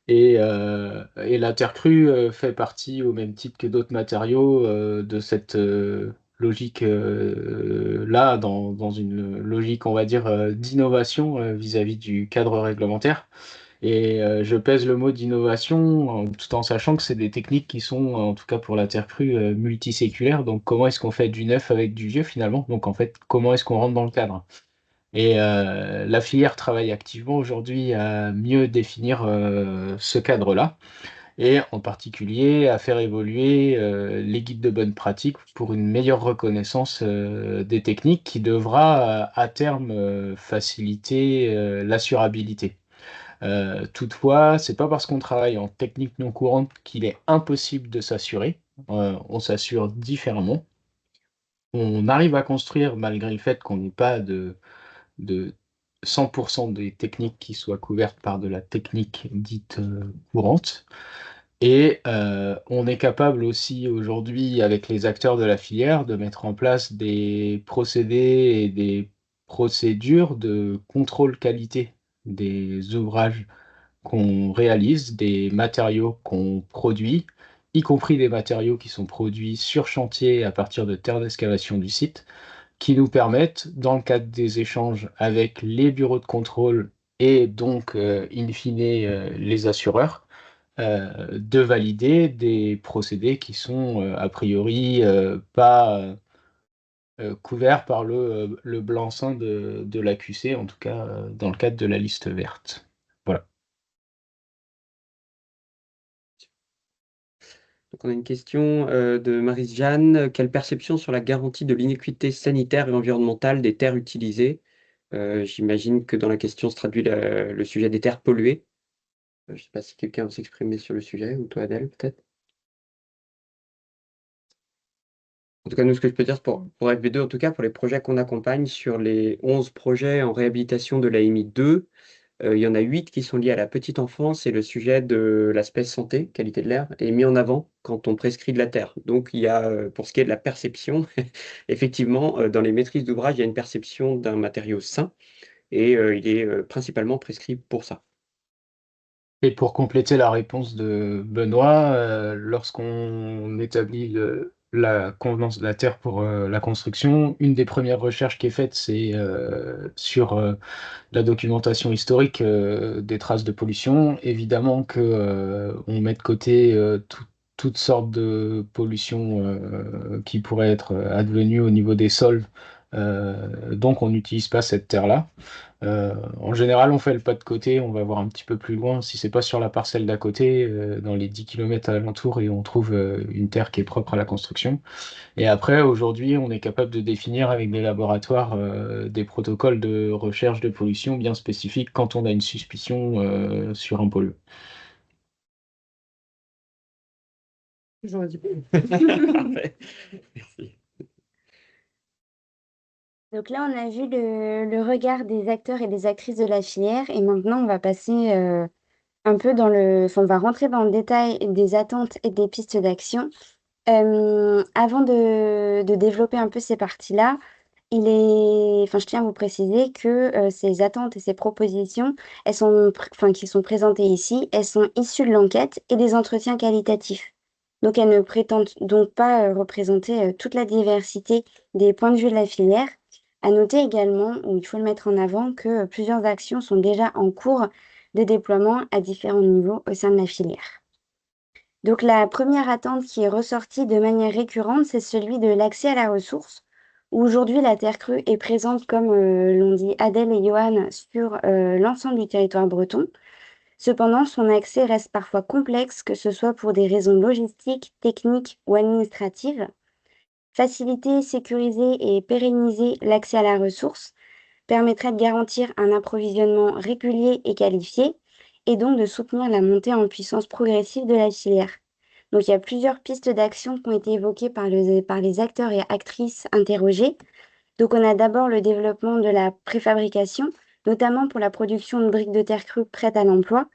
Et la terre crue fait partie, au même titre que d'autres matériaux, de cette logique là, dans une logique, on va dire, d'innovation vis-à-vis du cadre réglementaire. Et je pèse le mot d'innovation tout en sachant que c'est des techniques qui sont, en tout cas pour la terre crue, multiséculaires. Donc comment est-ce qu'on fait du neuf avec du vieux finalement? Donc en fait, comment est-ce qu'on rentre dans le cadre? Et la filière travaille activement aujourd'hui à mieux définir ce cadre-là et en particulier à faire évoluer les guides de bonne pratique pour une meilleure reconnaissance des techniques qui devra à terme faciliter l'assurabilité. Toutefois, c'est pas parce qu'on travaille en technique non courante qu'il est impossible de s'assurer. On s'assure différemment. On arrive à construire malgré le fait qu'on n'ait pas de 100% des techniques qui soient couvertes par de la technique dite courante. Et on est capable aussi aujourd'hui, avec les acteurs de la filière, de mettre en place des procédés et des procédures de contrôle qualité des ouvrages qu'on réalise, des matériaux qu'on produit, y compris des matériaux qui sont produits sur chantier à partir de terres d'excavation du site, qui nous permettent, dans le cadre des échanges avec les bureaux de contrôle et donc, in fine, les assureurs, de valider des procédés qui sont, a priori, pas couverts par le blanc-seing de l'AQC, en tout cas, dans le cadre de la liste verte. Voilà. Donc on a une question de Marie-Jeanne. Quelle perception sur la garantie de l'inéquité sanitaire et environnementale des terres utilisées? J'imagine que dans la question se traduit le sujet des terres polluées. Je ne sais pas si quelqu'un veut s'exprimer sur le sujet, ou toi Adèle peut-être? En tout cas, nous, ce que je peux dire pour FB2, en tout cas, pour les projets qu'on accompagne, sur les 11 projets en réhabilitation de l'AMI 2, il y en a 8 qui sont liés à la petite enfance et le sujet de l'aspect santé, qualité de l'air, est mis en avant quand on prescrit de la terre. Donc, il y a, pour ce qui est de la perception, effectivement, dans les maîtrises d'ouvrage, il y a une perception d'un matériau sain et il est principalement prescrit pour ça. Et pour compléter la réponse de Benoît, lorsqu'on établit la convenance de la terre pour la construction, une des premières recherches qui est faite, c'est sur la documentation historique des traces de pollution. Évidemment que on met de côté toutes sortes de pollutions qui pourraient être advenues au niveau des sols. Donc on n'utilise pas cette terre-là. En général, on fait le pas de côté, on va voir un petit peu plus loin, si c'est pas sur la parcelle d'à côté, dans les 10 km alentour, et on trouve une terre qui est propre à la construction. Et après, aujourd'hui, on est capable de définir avec des laboratoires des protocoles de recherche de pollution bien spécifiques quand on a une suspicion sur un polluant. J'aurais dit. Parfait. Merci. Donc là, on a vu le regard des acteurs et des actrices de la filière et maintenant, on va passer un peu enfin, on va rentrer dans le détail des attentes et des pistes d'action. Avant de développer un peu ces parties-là, enfin, je tiens à vous préciser que ces attentes et ces propositions, enfin, qui sont présentées ici, elles sont issues de l'enquête et des entretiens qualitatifs. Donc, elles ne prétendent donc pas représenter toute la diversité des points de vue de la filière. À noter également, où il faut le mettre en avant, que plusieurs actions sont déjà en cours de déploiement à différents niveaux au sein de la filière. Donc la première attente qui est ressortie de manière récurrente, c'est celui de l'accès à la ressource, où aujourd'hui la terre crue est présente, comme l'ont dit Adèle et Johan, sur l'ensemble du territoire breton. Cependant, son accès reste parfois complexe, que ce soit pour des raisons logistiques, techniques ou administratives. Faciliter, sécuriser et pérenniser l'accès à la ressource permettrait de garantir un approvisionnement régulier et qualifié et donc de soutenir la montée en puissance progressive de la filière. Donc il y a plusieurs pistes d'action qui ont été évoquées par les acteurs et actrices interrogés. Donc on a d'abord le développement de la préfabrication, notamment pour la production de briques de terre crue prêtes à l'emploi.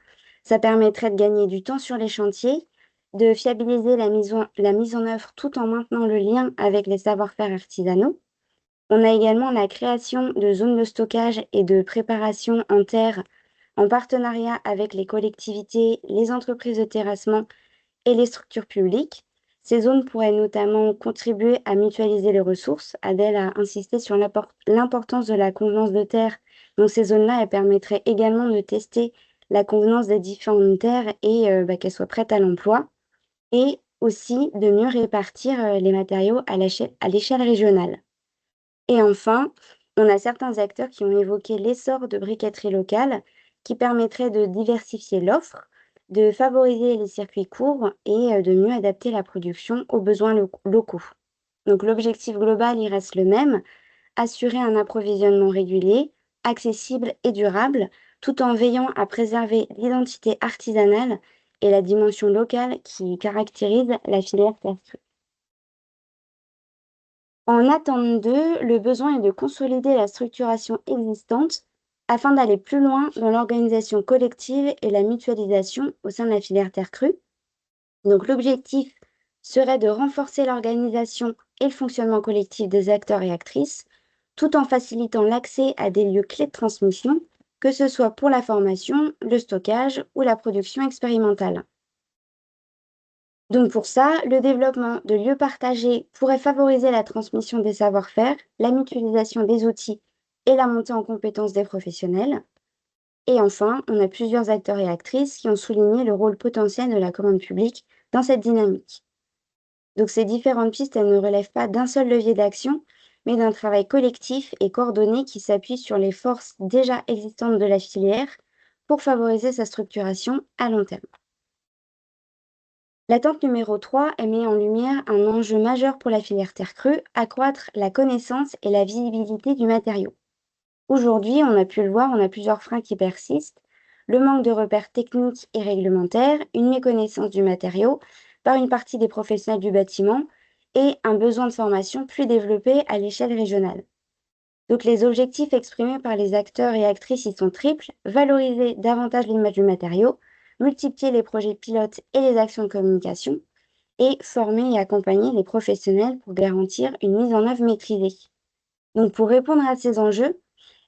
Ça permettrait de gagner du temps sur les chantiers, de fiabiliser la mise en œuvre tout en maintenant le lien avec les savoir-faire artisanaux. On a également la création de zones de stockage et de préparation en terre en partenariat avec les collectivités, les entreprises de terrassement et les structures publiques. Ces zones pourraient notamment contribuer à mutualiser les ressources. Adèle a insisté sur l'importance de la convenance de terre. Donc ces zones-là, elles permettraient également de tester la convenance des différentes terres et qu'elles soient prêtes à l'emploi. Et aussi de mieux répartir les matériaux à l'échelle régionale. Et enfin, on a certains acteurs qui ont évoqué l'essor de briqueterie locale qui permettrait de diversifier l'offre, de favoriser les circuits courts et de mieux adapter la production aux besoins locaux. Donc l'objectif global, il reste le même, assurer un approvisionnement régulier, accessible et durable, tout en veillant à préserver l'identité artisanale et la dimension locale qui caractérise la filière terre crue. En attente d'eux, le besoin est de consolider la structuration existante afin d'aller plus loin dans l'organisation collective et la mutualisation au sein de la filière terre crue. Donc l'objectif serait de renforcer l'organisation et le fonctionnement collectif des acteurs et actrices, tout en facilitant l'accès à des lieux clés de transmission, que ce soit pour la formation, le stockage ou la production expérimentale. Donc pour ça, le développement de lieux partagés pourrait favoriser la transmission des savoir-faire, la mutualisation des outils et la montée en compétences des professionnels. Et enfin, on a plusieurs acteurs et actrices qui ont souligné le rôle potentiel de la commande publique dans cette dynamique. Donc ces différentes pistes, elles ne relèvent pas d'un seul levier d'action, mais d'un travail collectif et coordonné qui s'appuie sur les forces déjà existantes de la filière pour favoriser sa structuration à long terme. L'attente numéro 3, elle met en lumière un enjeu majeur pour la filière terre crue, accroître la connaissance et la visibilité du matériau. Aujourd'hui, on a pu le voir, on a plusieurs freins qui persistent. Le manque de repères techniques et réglementaires, une méconnaissance du matériau par une partie des professionnels du bâtiment et un besoin de formation plus développé à l'échelle régionale. Donc les objectifs exprimés par les acteurs et actrices y sont triples: valoriser davantage l'image du matériau, multiplier les projets pilotes et les actions de communication, et former et accompagner les professionnels pour garantir une mise en œuvre maîtrisée. Donc pour répondre à ces enjeux,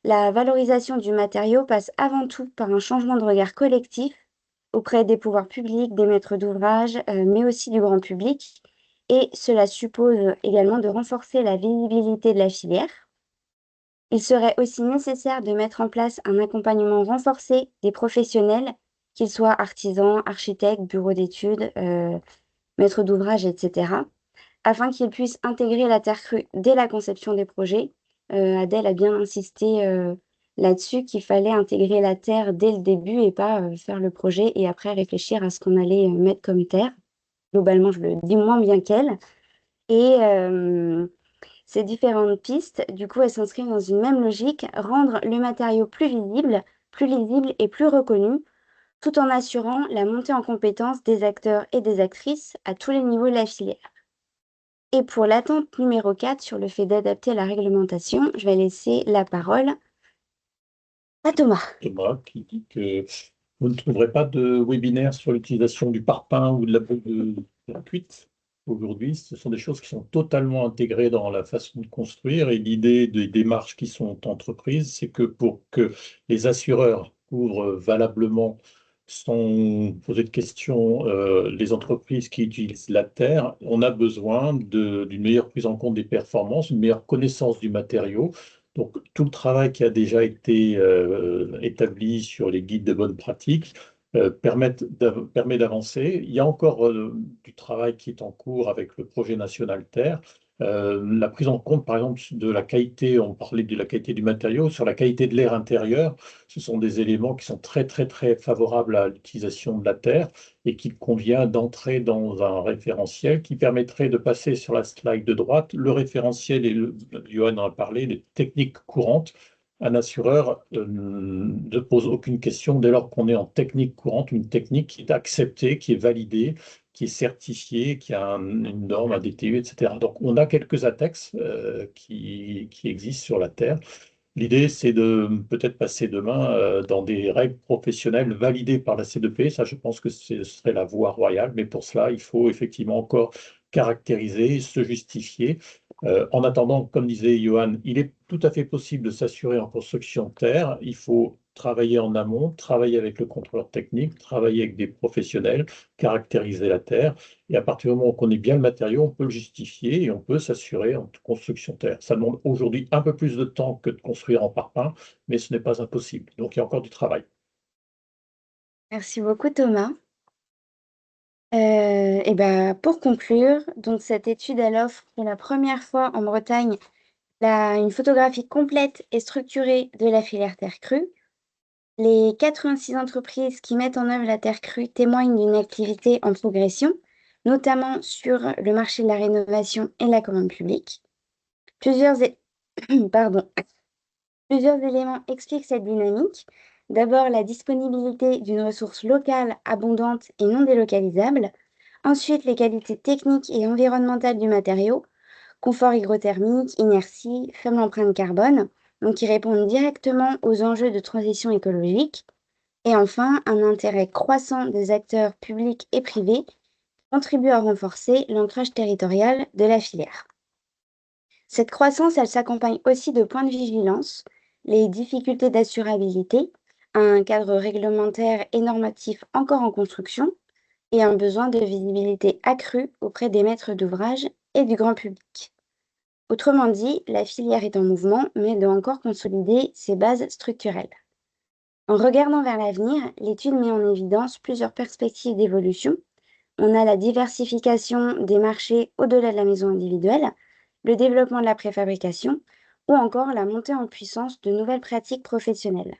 la valorisation du matériau passe avant tout par un changement de regard collectif auprès des pouvoirs publics, des maîtres d'ouvrage, mais aussi du grand public. Et cela suppose également de renforcer la visibilité de la filière. Il serait aussi nécessaire de mettre en place un accompagnement renforcé des professionnels, qu'ils soient artisans, architectes, bureaux d'études, maîtres d'ouvrage, etc., afin qu'ils puissent intégrer la terre crue dès la conception des projets. Adèle a bien insisté là-dessus qu'il fallait intégrer la terre dès le début et pas faire le projet et après réfléchir à ce qu'on allait mettre comme terre. Globalement, je le dis moins bien qu'elle. Et ces différentes pistes, du coup, elles s'inscrivent dans une même logique: rendre le matériau plus visible, plus lisible et plus reconnu, tout en assurant la montée en compétence des acteurs et des actrices à tous les niveaux de la filière. Et pour l'attente numéro 4 sur le fait d'adapter la réglementation, je vais laisser la parole à Thomas. Thomas qui dit que vous ne trouverez pas de webinaire sur l'utilisation du parpaing ou de la cuite. Aujourd'hui, ce sont des choses qui sont totalement intégrées dans la façon de construire, et l'idée des démarches qui sont entreprises, c'est que pour que les assureurs couvrent valablement sans poser de questions les entreprises qui utilisent la terre, on a besoin d'une meilleure prise en compte des performances, une meilleure connaissance du matériau. Donc, tout le travail qui a déjà été établi sur les guides de bonne pratique permet d'avancer. Il y a encore du travail qui est en cours avec le projet national Terre. La prise en compte, par exemple, de la qualité, on parlait de la qualité du matériau, sur la qualité de l'air intérieur, ce sont des éléments qui sont très, très, très favorables à l'utilisation de la terre et qu'il convient d'entrer dans un référentiel qui permettrait de passer sur la slide de droite le référentiel, et Johan en a parlé, les techniques courantes Un assureur ne pose aucune question dès lors qu'on est en technique courante, une technique qui est acceptée, qui est validée, qui est certifiée, qui a une norme, un DTU, etc. Donc on a quelques ATEX qui existent sur la Terre. L'idée, c'est de peut-être passer demain dans des règles professionnelles validées par la C2P. Ça, je pense que ce serait la voie royale. Mais pour cela, il faut effectivement encore caractériser, se justifier. En attendant, comme disait Johan, il est tout à fait possible de s'assurer en construction de terre. Il faut travailler en amont, travailler avec le contrôleur technique, travailler avec des professionnels, caractériser la terre. Et à partir du moment où on connaît bien le matériau, on peut le justifier et on peut s'assurer en construction terre. Ça demande aujourd'hui un peu plus de temps que de construire en parpaing, mais ce n'est pas impossible. Donc il y a encore du travail. Merci beaucoup Thomas. Et ben, pour conclure, donc cette étude, elle offre pour la première fois en Bretagne une photographie complète et structurée de la filière terre crue. Les 86 entreprises qui mettent en œuvre la terre crue témoignent d'une activité en progression, notamment sur le marché de la rénovation et la commande publique. Plusieurs, pardon. Plusieurs éléments expliquent cette dynamique. D'abord, la disponibilité d'une ressource locale, abondante et non délocalisable. Ensuite, les qualités techniques et environnementales du matériau, confort hygrothermique, inertie, faible empreinte carbone, donc qui répondent directement aux enjeux de transition écologique. Et enfin, un intérêt croissant des acteurs publics et privés contribue à renforcer l'ancrage territorial de la filière. Cette croissance, elle s'accompagne aussi de points de vigilance, les difficultés d'assurabilité, un cadre réglementaire et normatif encore en construction et un besoin de visibilité accrue auprès des maîtres d'ouvrage et du grand public. Autrement dit, la filière est en mouvement, mais doit encore consolider ses bases structurelles. En regardant vers l'avenir, l'étude met en évidence plusieurs perspectives d'évolution. On a la diversification des marchés au-delà de la maison individuelle, le développement de la préfabrication ou encore la montée en puissance de nouvelles pratiques professionnelles.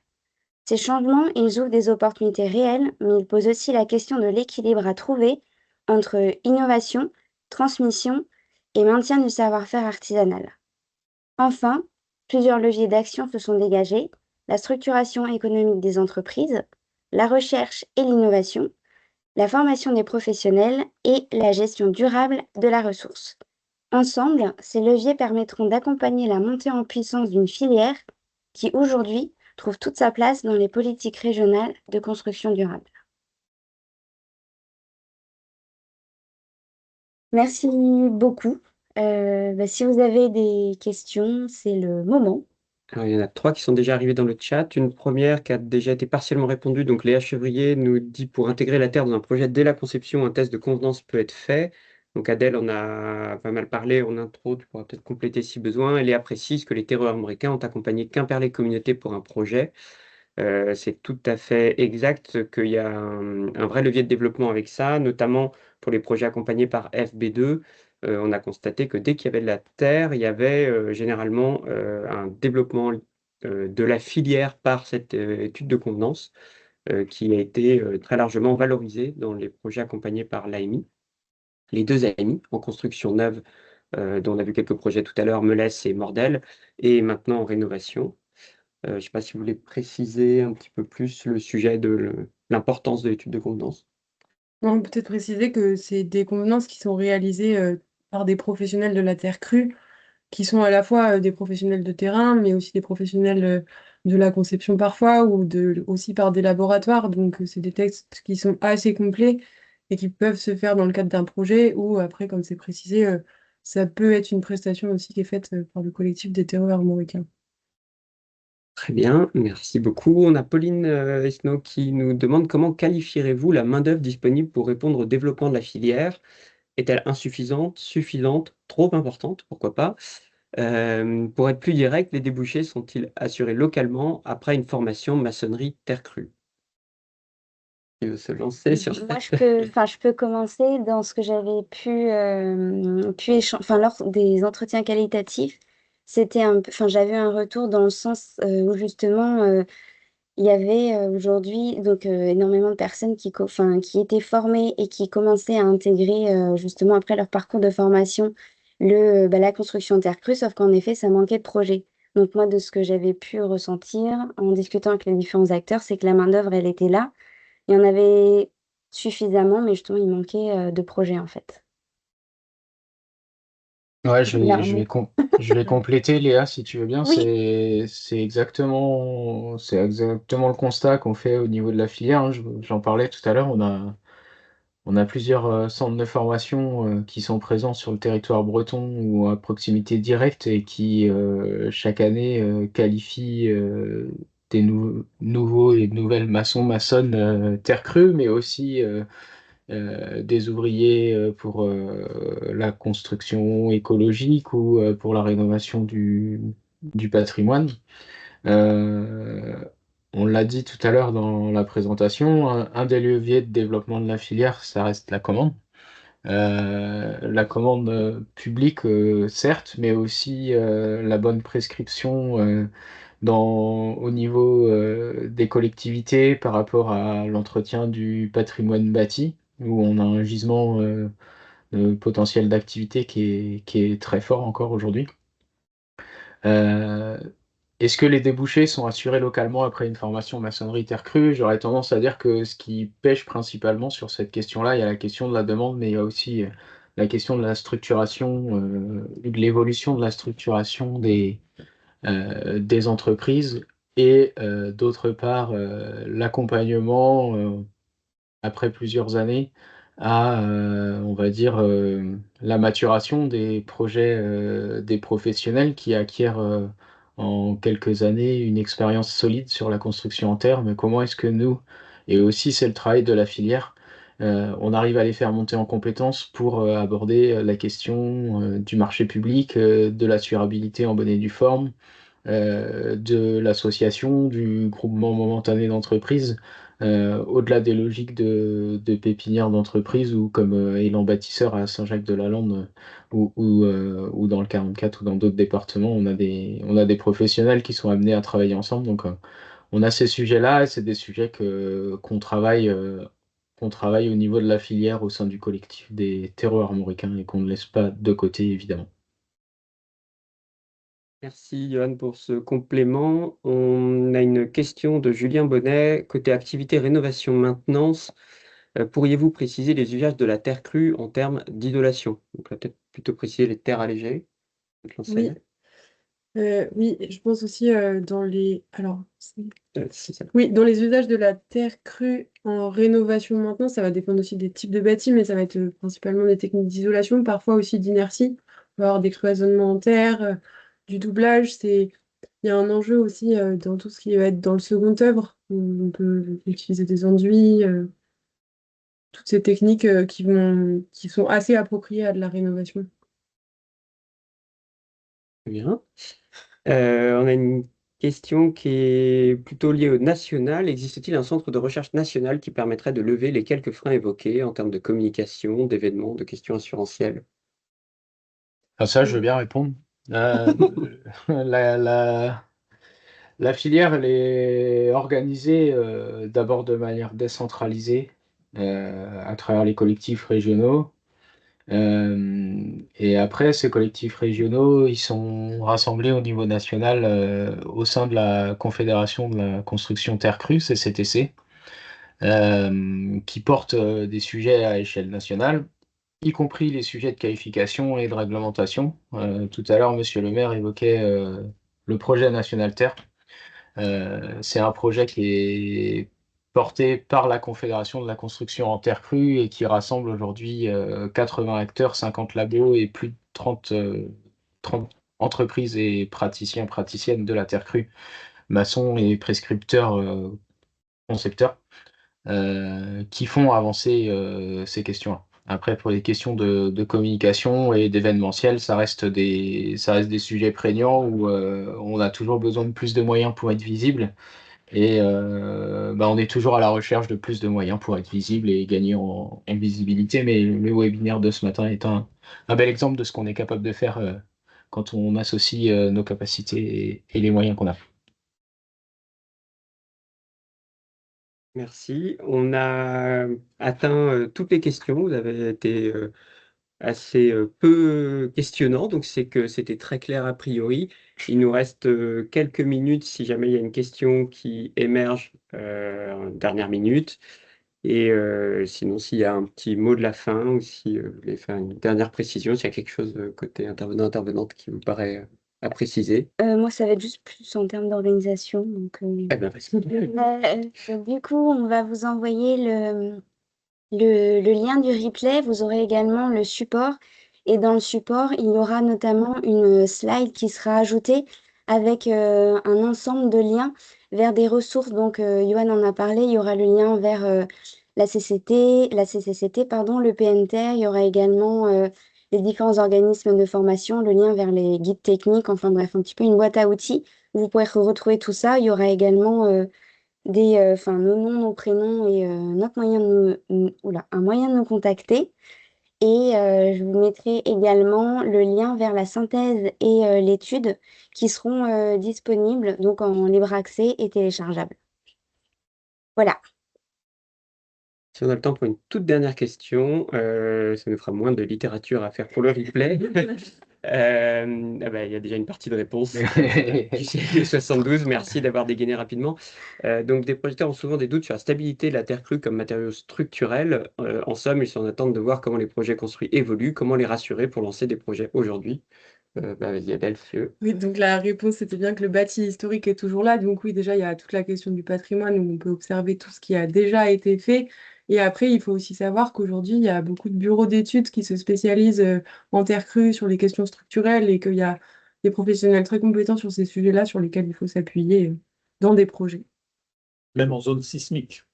Ces changements, ils ouvrent des opportunités réelles, mais ils posent aussi la question de l'équilibre à trouver entre innovation, transmission et maintien du savoir-faire artisanal. Enfin, plusieurs leviers d'action se sont dégagés: la structuration économique des entreprises, la recherche et l'innovation, la formation des professionnels et la gestion durable de la ressource. Ensemble, ces leviers permettront d'accompagner la montée en puissance d'une filière qui, aujourd'hui, trouve toute sa place dans les politiques régionales de construction durable. Merci beaucoup. Si vous avez des questions, c'est le moment. Alors, il y en a 3 qui sont déjà arrivées dans le chat. Une première qui a déjà été partiellement répondue. Donc, Léa Chevrier nous dit: pour intégrer la Terre dans un projet dès la conception, un test de convenance peut être fait. Donc, Adèle en a pas mal parlé en intro. Tu pourras peut-être compléter si besoin. Et Léa précise que les terreurs américains ont accompagné Quimperlé Communauté pour un projet. C'est tout à fait exact qu'il y a un vrai levier de développement avec ça, notamment pour les projets accompagnés par FB2. On a constaté que dès qu'il y avait de la terre, il y avait généralement un développement de la filière par cette étude de convenance qui a été très largement valorisée dans les projets accompagnés par l'AMI. Les 2 AMI en construction neuve, dont on a vu quelques projets tout à l'heure, Melès et Mordel, et maintenant en rénovation. Je ne sais pas si vous voulez préciser un petit peu plus le sujet de l'importance de l'étude de convenance. On peut peut-être préciser que c'est des convenances qui sont réalisées par des professionnels de la terre crue, qui sont à la fois des professionnels de terrain, mais aussi des professionnels de la conception parfois, ou aussi par des laboratoires. Donc, c'est des textes qui sont assez complets et qui peuvent se faire dans le cadre d'un projet, ou après, comme c'est précisé, ça peut être une prestation aussi qui est faite par le collectif des terreurs armoricains. Très bien, merci beaucoup. On a Pauline Esnault qui nous demande: comment qualifierez-vous la main-d'œuvre disponible pour répondre au développement de la filière? Est-elle insuffisante, suffisante, trop importante? Pourquoi pas? Pour être plus direct, les débouchés sont-ils assurés localement après une formation maçonnerie terre crue? Qui veut se lancer sur Moi, je peux commencer dans ce que j'avais pu échanger, lors des entretiens qualitatifs. J'avais un retour dans le sens où justement il y avait aujourd'hui donc énormément de personnes qui étaient formées et qui commençaient à intégrer justement après leur parcours de formation la construction terre crue, sauf qu'en effet, ça manquait de projets. Donc moi, de ce que j'avais pu ressentir en discutant avec les différents acteurs, c'est que la main-d'œuvre, elle était là. Il y en avait suffisamment, mais justement, il manquait, de projets, en fait. Ouais, Clairement. je vais compléter, Léa, si tu veux bien. Oui. C'est exactement le constat qu'on fait au niveau de la filière, hein. J'en parlais tout à l'heure. On a plusieurs centres de formation qui sont présents sur le territoire breton ou à proximité directe et qui, chaque année, qualifient nouveaux et nouvelles maçonnes terre crue, mais aussi des ouvriers pour la construction écologique ou pour la rénovation du patrimoine. Euh, on l'a dit tout à l'heure dans la présentation, un des leviers de développement de la filière, ça reste la commande. La commande publique, certes, mais aussi la bonne prescription au niveau des collectivités par rapport à l'entretien du patrimoine bâti, où on a un gisement potentiel d'activité qui est très fort encore aujourd'hui. Euh, Est-ce que les débouchés sont assurés localement après une formation maçonnerie terre crue? J'aurais tendance à dire que ce qui pêche principalement sur cette question-là, il y a la question de la demande, mais il y a aussi la question de la structuration, de l'évolution de la structuration des entreprises et d'autre part l'accompagnement après plusieurs années à, on va dire, la maturation des projets des professionnels qui acquièrent en quelques années une expérience solide sur la construction en terre. Mais comment est-ce que nous, et aussi c'est le travail de la filière, on arrive à les faire monter en compétences pour aborder la question du marché public, de l'assurabilité en bonne et due forme, de l'association, du groupement momentané d'entreprise, au-delà des logiques de pépinière d'entreprise ou comme élan bâtisseur à Saint-Jacques-de-la-Lande ou dans le 44 ou dans d'autres départements, on a des professionnels qui sont amenés à travailler ensemble. Donc, on a ces sujets-là et c'est des sujets qu'on travaille au niveau de la filière au sein du collectif des terreaux armoricains et qu'on ne laisse pas de côté, évidemment. Merci Johan pour ce complément. On a une question de Julien Bonnet. Côté activité rénovation maintenance, pourriez-vous préciser les usages de la terre crue en termes d'isolation? Donc là, peut-être plutôt préciser les terres allégées. Je te lance, Oui, Célia. oui, je pense aussi dans les. Alors, C'est ça. oui, dans les usages de la terre crue en rénovation maintenant, ça va dépendre aussi des types de bâtiments, mais ça va être principalement des techniques d'isolation, parfois aussi d'inertie. On va avoir des cloisonnements en terre, du doublage. Il y a un enjeu aussi dans tout ce qui va être dans le second œuvre, où on peut utiliser des enduits, toutes ces techniques qui sont assez appropriées à de la rénovation. Très bien. On a une question qui est plutôt liée au national. Existe-t-il un centre de recherche national qui permettrait de lever les quelques freins évoqués en termes de communication, d'événements, de questions assurantielles? Ah, ça, je veux bien répondre. Euh, la, la- La filière, elle est organisée d'abord de manière décentralisée à travers les collectifs régionaux. Et après, ces collectifs régionaux, ils sont rassemblés au niveau national au sein de la Confédération de la construction terre crue, CCTC, qui porte des sujets à échelle nationale, y compris les sujets de qualification et de réglementation. Tout à l'heure, Monsieur le maire évoquait le projet national terre. C'est un projet qui est porté par la Confédération de la construction en terre crue et qui rassemble aujourd'hui 80 acteurs, 50 labos et plus de 30 entreprises et praticiens, praticiennes de la terre crue, maçons et prescripteurs, concepteurs, qui font avancer ces questions-là. Après, pour les questions de communication et d'événementiel, ça reste des sujets prégnants où on a toujours besoin de plus de moyens pour être visible. Et on est toujours à la recherche de plus de moyens pour être visible et gagner en visibilité. Mais le webinaire de ce matin est un bel exemple de ce qu'on est capable de faire quand on associe nos capacités et les moyens qu'on a. Merci. On a atteint toutes les questions. Vous avez été assez peu questionnant, donc c'est que c'était très clair a priori. Il nous reste quelques minutes si jamais il y a une question qui émerge en dernière minute. Et sinon, s'il y a un petit mot de la fin ou si vous voulez faire une dernière précision, s'il y a quelque chose côté intervenant, intervenante qui vous paraît à préciser. Moi, ça va être juste plus en termes d'organisation. Donc, Eh bien, donc, du coup, on va vous envoyer le lien du replay. Vous aurez également le support. Et dans le support, il y aura notamment une slide qui sera ajoutée avec un ensemble de liens vers des ressources. Donc, Yoann en a parlé. Il y aura le lien vers la CCCT, pardon, le PNTR. Il y aura également les différents organismes de formation, le lien vers les guides techniques. Enfin bref, un petit peu une boîte à outils où vous pourrez retrouver tout ça. Il y aura également nos noms, nos prénoms et notre moyen de un moyen de nous contacter. Et je vous mettrai également le lien vers la synthèse et l'étude qui seront disponibles donc en libre accès et téléchargeables. Voilà. si on a le temps pour une toute dernière question, ça nous fera moins de littérature à faire pour le replay. Il y a déjà une partie de réponse du siècle 72. Merci d'avoir dégainé rapidement. Donc, des projecteurs ont souvent des doutes sur la stabilité de la terre crue comme matériau structurel. En somme, ils sont en attente de voir comment les projets construits évoluent, comment les rassurer pour lancer des projets aujourd'hui. Vas-y, Adèle, feu. Oui, donc la réponse, c'était bien que le bâti historique est toujours là. Donc oui, déjà, il y a toute la question du patrimoine où on peut observer tout ce qui a déjà été fait. Et après, il faut aussi savoir qu'aujourd'hui, il y a beaucoup de bureaux d'études qui se spécialisent en terre crue sur les questions structurelles et qu'il y a des professionnels très compétents sur ces sujets-là sur lesquels il faut s'appuyer dans des projets. Même en zone sismique.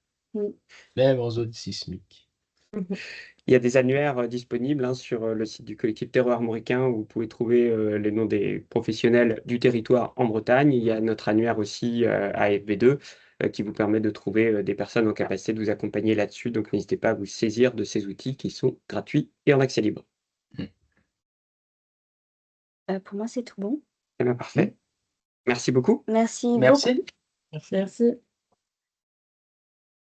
Même en zone sismique. Il y a des annuaires disponibles sur le site du collectif Terroir Armoricain où vous pouvez trouver les noms des professionnels du territoire en Bretagne. Il y a notre annuaire aussi AFB2 qui vous permet de trouver des personnes en capacité de vous accompagner là-dessus. Donc n'hésitez pas à vous saisir de ces outils qui sont gratuits et en accès libre. Pour moi, c'est tout bon. Eh bien, parfait. Merci beaucoup. Merci beaucoup. Merci. Merci.